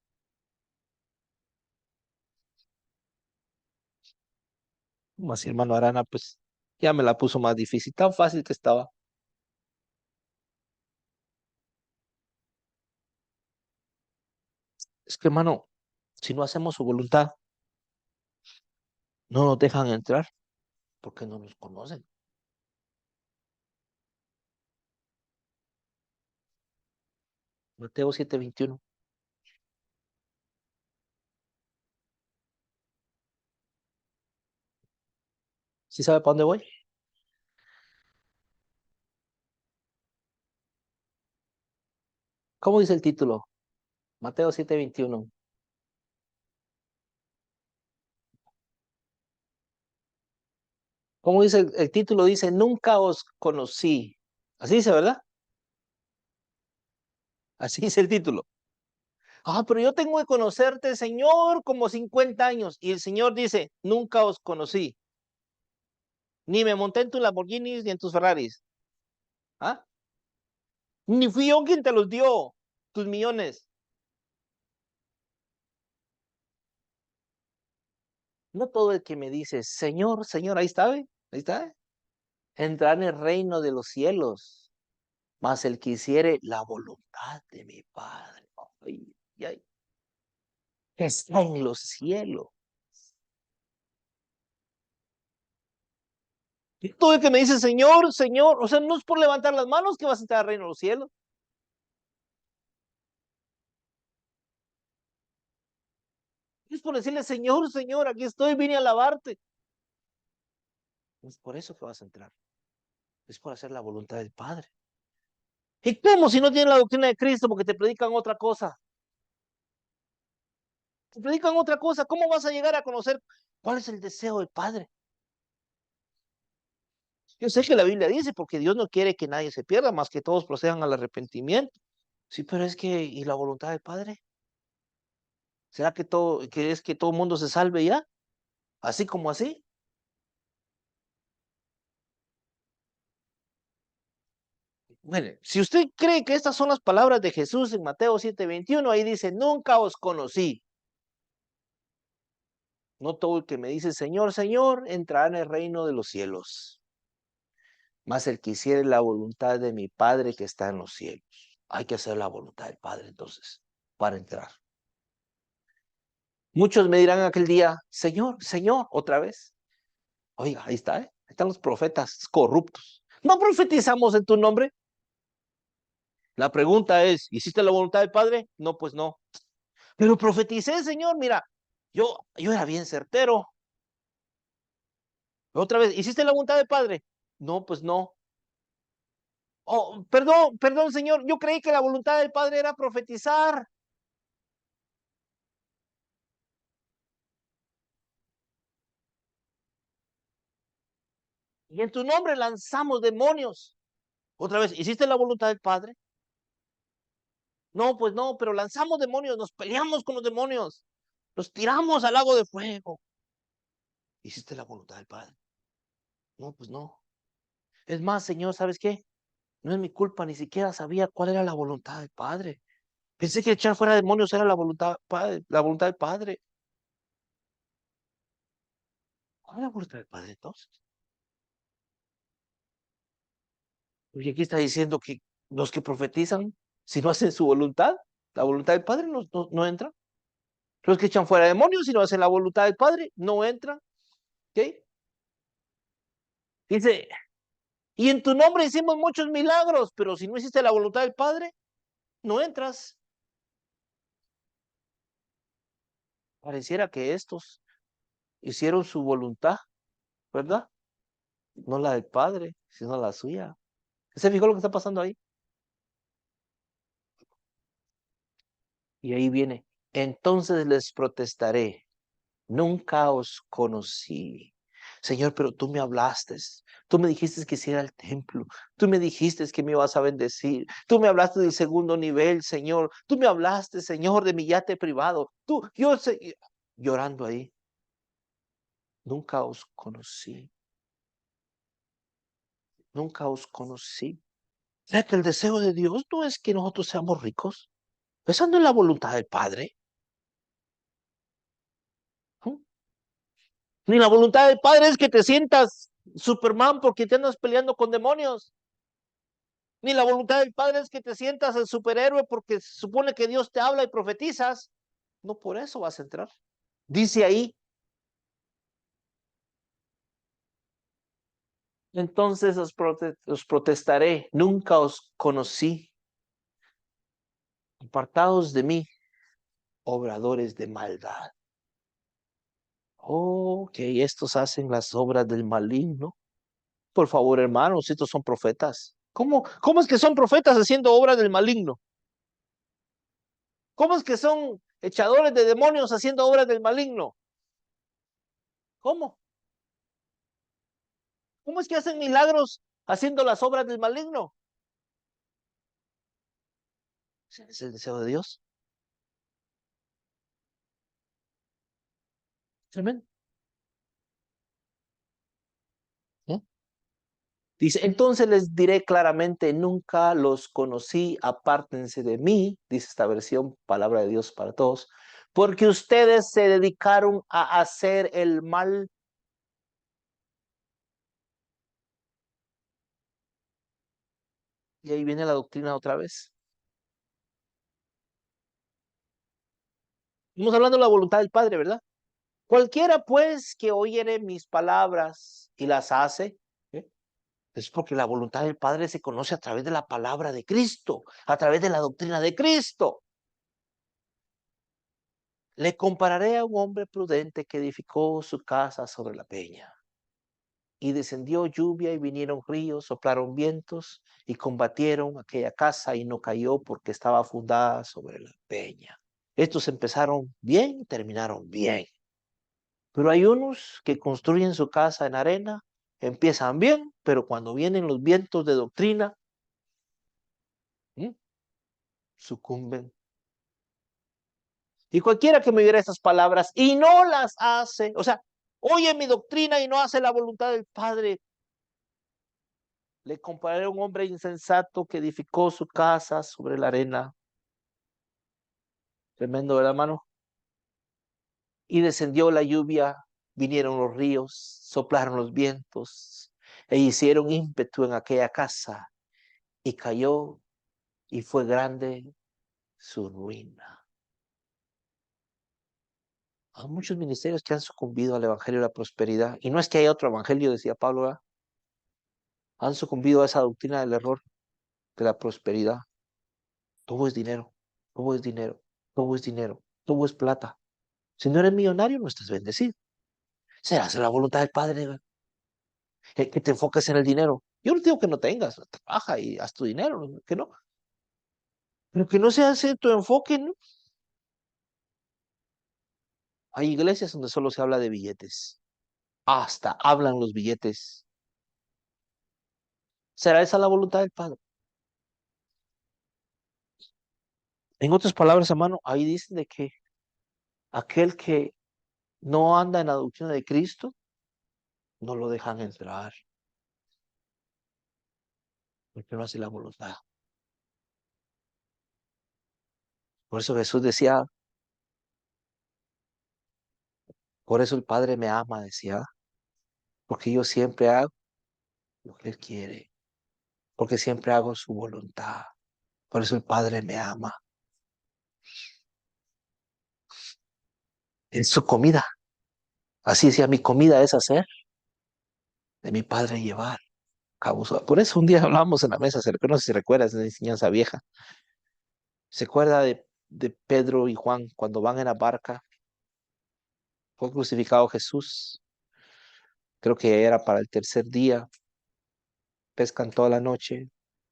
Como así, hermano Arana, pues ya me la puso más difícil. Tan fácil que estaba. Es que, hermano, si no hacemos su voluntad, no nos dejan entrar porque no nos conocen. Mateo 7:21. ¿Sí sabe para dónde voy? ¿Cómo dice el título? Mateo 7:21. ¿Cómo dice el título? Dice, nunca os conocí. Así dice, ¿verdad? Así dice el título. Ah, pero yo tengo que conocerte, Señor, como 50 años. Y el Señor dice, nunca os conocí. Ni me monté en tus Lamborghinis ni en tus Ferraris. ¿Ah? Ni fui yo quien te los dio, tus millones. No todo el que me dice, Señor, Señor, ahí está, ¿ve? Ahí está, ¿ve? Entrar en el reino de los cielos, mas el que hiciere la voluntad de mi Padre, ay, ay, que está en los cielos. Y todo el que me dice, Señor, Señor, o sea, no es por levantar las manos que vas a entrar al reino de los cielos. Es por decirle, Señor, Señor, aquí estoy, vine a alabarte. Es por eso que vas a entrar. Es por hacer la voluntad del Padre. ¿Y cómo si no tienes la doctrina de Cristo porque te predican otra cosa? Te predican otra cosa. ¿Cómo vas a llegar a conocer cuál es el deseo del Padre? Yo sé que la Biblia dice, porque Dios no quiere que nadie se pierda, más que todos procedan al arrepentimiento. Sí, pero es que, ¿y la voluntad del Padre? ¿Será que todo el mundo se salve ya? ¿Así como así? Bueno, si usted cree que estas son las palabras de Jesús en Mateo 7:21, ahí dice, nunca os conocí. No todo el que me dice, Señor, Señor, entrará en el reino de los cielos, mas el que hiciere la voluntad de mi Padre que está en los cielos. Hay que hacer la voluntad del Padre entonces, para entrar. Muchos me dirán aquel día, Señor, Señor, otra vez. Oiga, ahí está, ¿eh? Ahí están los profetas corruptos. ¿No profetizamos en tu nombre? La pregunta es, ¿hiciste la voluntad del Padre? No, pues no. Pero profeticé, Señor, mira, yo era bien certero. Otra vez, ¿hiciste la voluntad del Padre? No, pues no. Oh, perdón, perdón, Señor, yo creí que la voluntad del Padre era profetizar. Y en tu nombre lanzamos demonios. Otra vez, ¿hiciste la voluntad del Padre? No, pues no, pero lanzamos demonios, nos peleamos con los demonios, los tiramos al lago de fuego. ¿Hiciste la voluntad del Padre? No, pues no. Es más, Señor, ¿sabes qué? No es mi culpa, ni siquiera sabía cuál era la voluntad del Padre. Pensé que echar fuera demonios era la voluntad del Padre. ¿Cuál es la voluntad del Padre entonces? Porque aquí está diciendo que los que profetizan, si no hacen su voluntad, la voluntad del Padre no entra. Los que echan fuera demonios, si no hacen la voluntad del Padre, no entran. ¿Ok? Dice, y en tu nombre hicimos muchos milagros, pero si no hiciste la voluntad del Padre, no entras. Pareciera que estos hicieron su voluntad, ¿verdad? No la del Padre, sino la suya. ¿Se fijó lo que está pasando ahí? Y ahí viene. Entonces les protestaré. Nunca os conocí. Señor, pero tú me hablaste. Tú me dijiste que hiciera el templo. Tú me dijiste que me ibas a bendecir. Tú me hablaste del segundo nivel, Señor. Tú me hablaste, Señor, de mi yate privado. Llorando ahí. Nunca os conocí. Nunca os conocí. O sea que el deseo de Dios no es que nosotros seamos ricos. Esa no es la voluntad del Padre. ¿Mm? Ni la voluntad del Padre es que te sientas Superman porque te andas peleando con demonios. Ni la voluntad del Padre es que te sientas el superhéroe porque se supone que Dios te habla y profetizas. No por eso vas a entrar. Dice ahí, entonces os protestaré, nunca os conocí. Apartados de mí, obradores de maldad. Oh, que estos hacen las obras del maligno. Por favor, hermanos, estos son profetas. ¿Cómo es que son profetas haciendo obras del maligno? ¿Cómo es que son echadores de demonios haciendo obras del maligno? ¿Cómo? ¿Cómo es que hacen milagros haciendo las obras del maligno? Ese es el deseo de Dios. Tremendo. ¿Eh? Dice, entonces les diré claramente, nunca los conocí, apártense de mí, dice esta versión, palabra de Dios para todos, porque ustedes se dedicaron a hacer el mal. Y ahí viene la doctrina otra vez. Estamos hablando de la voluntad del Padre, ¿verdad? Cualquiera pues que oyere mis palabras y las hace, ¿eh? Es porque la voluntad del Padre se conoce a través de la palabra de Cristo, a través de la doctrina de Cristo. Le compararé a un hombre prudente que edificó su casa sobre la peña. Y descendió lluvia y vinieron ríos, soplaron vientos y combatieron aquella casa y no cayó porque estaba fundada sobre la peña. Estos empezaron bien y terminaron bien. Pero hay unos que construyen su casa en arena, empiezan bien, pero cuando vienen los vientos de doctrina, ¿eh? Sucumben. Y cualquiera que me diera estas palabras y no las hace, o sea, oye mi doctrina y no hace la voluntad del Padre, le compararé a un hombre insensato que edificó su casa sobre la arena. Tremendo, ¿verdad, hermano? Y descendió la lluvia, vinieron los ríos, soplaron los vientos, e hicieron ímpetu en aquella casa, y cayó, y fue grande su ruina. Hay muchos ministerios que han sucumbido al evangelio de la prosperidad, y no es que haya otro evangelio, decía Pablo, ¿verdad? Han sucumbido a esa doctrina del error, de la prosperidad. Todo es dinero, todo es dinero, todo es dinero, todo es plata. Si no eres millonario, no estás bendecido. Se hace la voluntad del Padre, ¿verdad? Que te enfoques en el dinero. Yo no digo que no tengas, trabaja y haz tu dinero, que no. Pero que no se hace tu enfoque, ¿no? Hay iglesias donde solo se habla de billetes. Hasta hablan los billetes. ¿Será esa la voluntad del Padre? En otras palabras, hermano, ahí dicen de que aquel que no anda en la doctrina de Cristo, no lo dejan entrar, porque no hace la voluntad. Por eso Jesús decía, por eso el Padre me ama, decía, porque yo siempre hago lo que Él quiere, porque siempre hago su voluntad. Por eso el Padre me ama. En su comida, así decía, mi comida es hacer de mi Padre llevar a cabo su. Por eso un día hablamos en la mesa, no sé si recuerdas, de la enseñanza vieja. ¿Se acuerda de Pedro y Juan cuando van en la barca? Fue crucificado Jesús. Creo que era para el tercer día. Pescan toda la noche.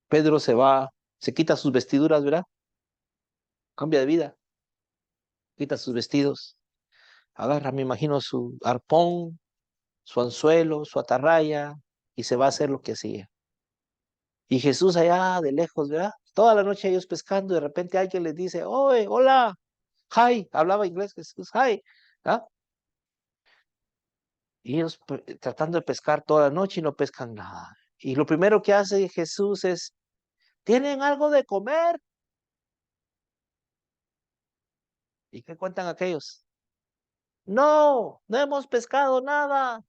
Pedro se va, se quita sus vestiduras, ¿verdad? Cambia de vida, quita sus vestidos, agarra, me imagino, su arpón, su anzuelo, su atarraya, y se va a hacer lo que hacía. Y Jesús allá de lejos, ¿verdad? Toda la noche ellos pescando, de repente alguien les dice, oye, hola, hi, hablaba inglés Jesús, hi, ¿ah? Y ellos tratando de pescar toda la noche y no pescan nada. Y lo primero que hace Jesús es, ¿tienen algo de comer? ¿Y qué cuentan aquellos? No, no hemos pescado nada.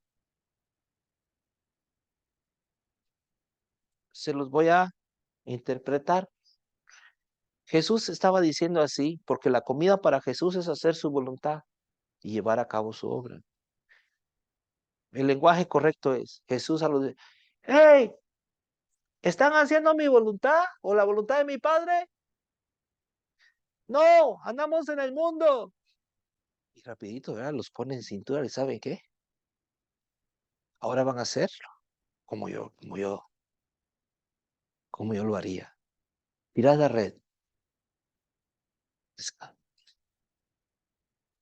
Se los voy a interpretar. Jesús estaba diciendo así porque la comida para Jesús es hacer su voluntad y llevar a cabo su obra. El lenguaje correcto es Jesús a los de, hey, ¿están haciendo mi voluntad o la voluntad de mi Padre? No, andamos en el mundo. Y rapidito, ¿verdad? Los pone en cintura y ¿saben qué? Ahora van a hacerlo como yo lo haría. Tirad la red. Pesca.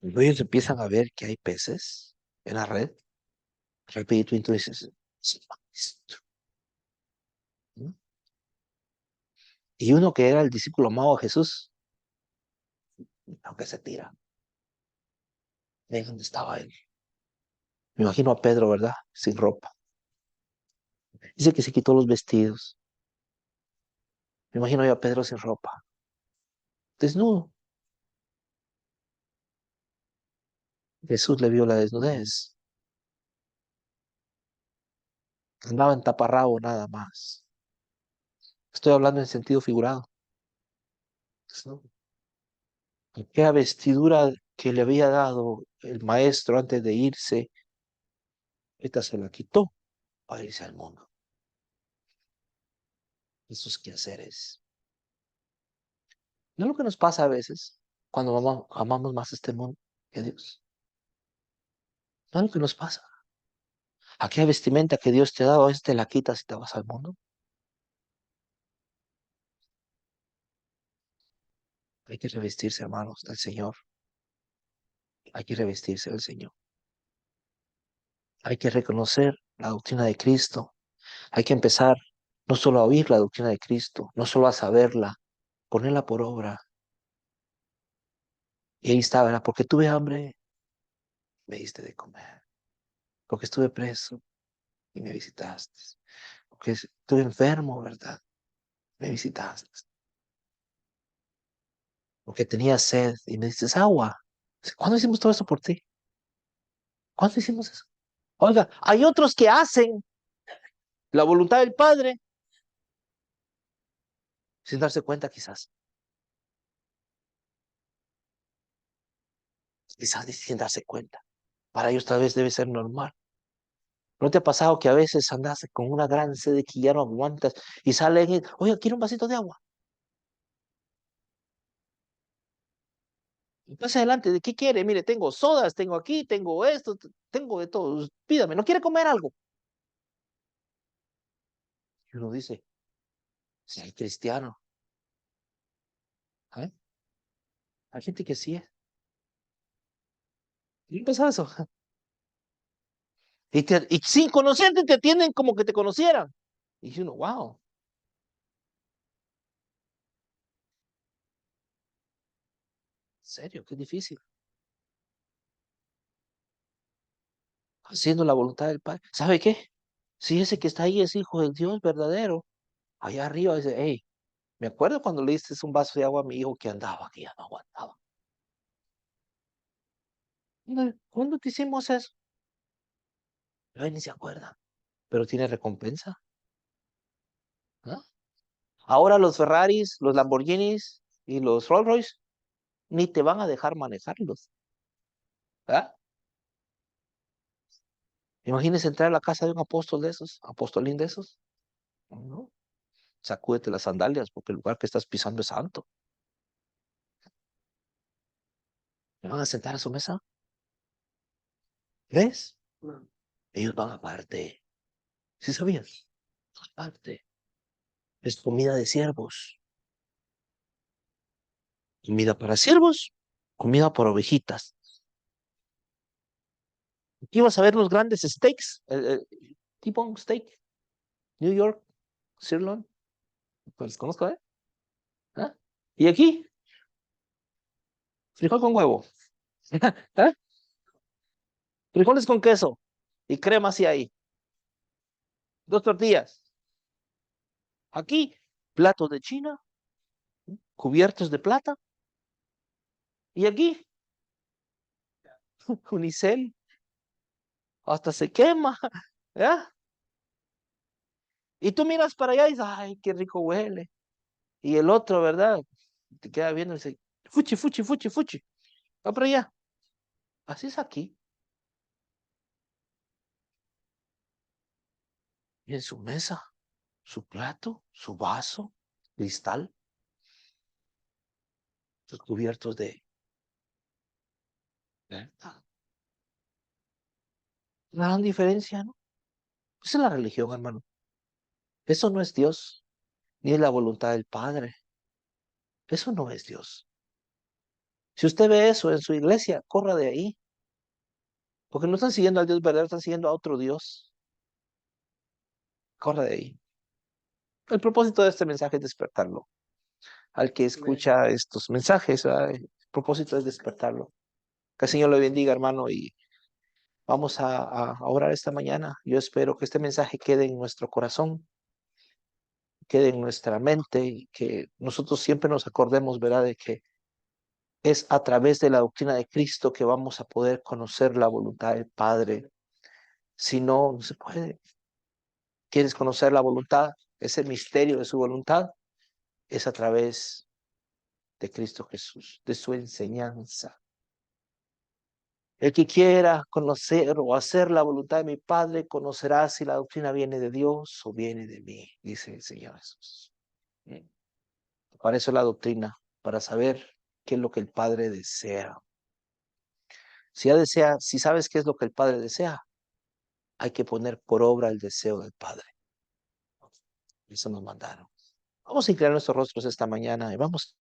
Luego ellos empiezan a ver que hay peces en la red. Rapidito, entonces, sí, maestro, ¿no? Y uno que era el discípulo amado de Jesús, aunque se tira, ahí donde estaba él. Me imagino a Pedro, ¿verdad? Sin ropa. Dice que se quitó los vestidos. Me imagino yo a Pedro sin ropa, desnudo. Jesús le vio la desnudez. Andaba en taparrabo nada más. Estoy hablando en sentido figurado. ¿No? Aquella vestidura que le había dado el maestro antes de irse, esta se la quitó para irse al mundo. Esos quehaceres. ¿No es lo que nos pasa a veces cuando amamos más este mundo que Dios? ¿No es lo que nos pasa? Aquella vestimenta que Dios te ha dado, a veces te la quitas y te vas al mundo. Hay que revestirse, hermanos, del Señor. Hay que revestirse del Señor. Hay que reconocer la doctrina de Cristo. Hay que empezar no solo a oír la doctrina de Cristo, no solo a saberla, ponerla por obra. Y ahí está, ¿verdad? Porque tuve hambre, me diste de comer. Porque estuve preso y me visitaste. Porque estuve enfermo, ¿verdad? Me visitaste. Porque tenía sed y me diste agua. ¿Cuándo hicimos todo eso por ti? ¿Cuándo hicimos eso? Oiga, hay otros que hacen la voluntad del Padre sin darse cuenta quizás sin darse cuenta. Para ellos tal vez debe ser normal. ¿No te ha pasado que a veces andas con una gran sed que ya no aguantas y salen y, oiga, quiero un vasito de agua? Y pasa adelante, ¿de qué quiere? Mire, tengo sodas, tengo aquí, tengo esto, tengo de todo. Pídame, ¿no quiere comer algo? Y uno dice, si hay cristiano, ¿eh? Hay gente que sí es. ¿Y pasa eso? Y sin conocerte te atienden como que te conocieran. Y uno, wow. En serio, qué difícil. Haciendo la voluntad del Padre. ¿Sabe qué? Si ese que está ahí es hijo del Dios verdadero, allá arriba dice, hey, me acuerdo cuando le diste un vaso de agua a mi hijo que ya no aguantaba. ¿Cuándo te hicimos eso? Ay, ni se acuerda, pero tiene recompensa. ¿Ah? Ahora los Ferraris, los Lamborghinis y los Rolls Royce ni te van a dejar manejarlos. ¿Ah? Imagínese entrar a la casa de un apóstol de esos, apostolín de esos. No, sacúdete las sandalias porque el lugar que estás pisando es santo. ¿Me van a sentar a su mesa? ¿Ves? No. Ellos van aparte. ¿Sí sabías? Aparte. Es comida de siervos. Comida para siervos, comida para ovejitas. Aquí vas a ver los grandes steaks, T-bone steak, New York, sirloin. Pues conozco, ¿eh? ¿Ah? Y aquí, frijol con huevo. ¿Ah? Frijoles con queso y crema así ahí. 2 tortillas. Aquí, platos de China, cubiertos de plata. Y aquí, unicel, hasta se quema. ¿Ya? Y tú miras para allá y dices, ay, qué rico huele. Y el otro, ¿verdad? Te queda viendo y dice, fuchi, fuchi, fuchi, fuchi. Va para allá. Así es aquí. Y en su mesa, su plato, su vaso, cristal, sus cubiertos de... ¿verdad? La gran diferencia, ¿no? Esa es la religión, hermano. Eso no es Dios, ni es la voluntad del Padre. Eso no es Dios. Si usted ve eso en su iglesia, corra de ahí. Porque no están siguiendo al Dios verdadero, están siguiendo a otro Dios. Corra de ahí. El propósito de este mensaje es despertarlo. Al que escucha estos mensajes, ¿verdad? El propósito es despertarlo. Que el Señor le bendiga, hermano, y vamos a orar esta mañana. Yo espero que este mensaje quede en nuestro corazón, quede en nuestra mente y que nosotros siempre nos acordemos, ¿verdad?, de que es a través de la doctrina de Cristo que vamos a poder conocer la voluntad del Padre. Si no, no se puede. ¿Quieres conocer la voluntad? Ese misterio de su voluntad es a través de Cristo Jesús, de su enseñanza. El que quiera conocer o hacer la voluntad de mi Padre conocerá si la doctrina viene de Dios o viene de mí, dice el Señor Jesús. Para eso es la doctrina, para saber qué es lo que el Padre desea. Si sabes qué es lo que el Padre desea, hay que poner por obra el deseo del Padre. Eso nos mandaron. Vamos a inclinar nuestros rostros esta mañana y vamos.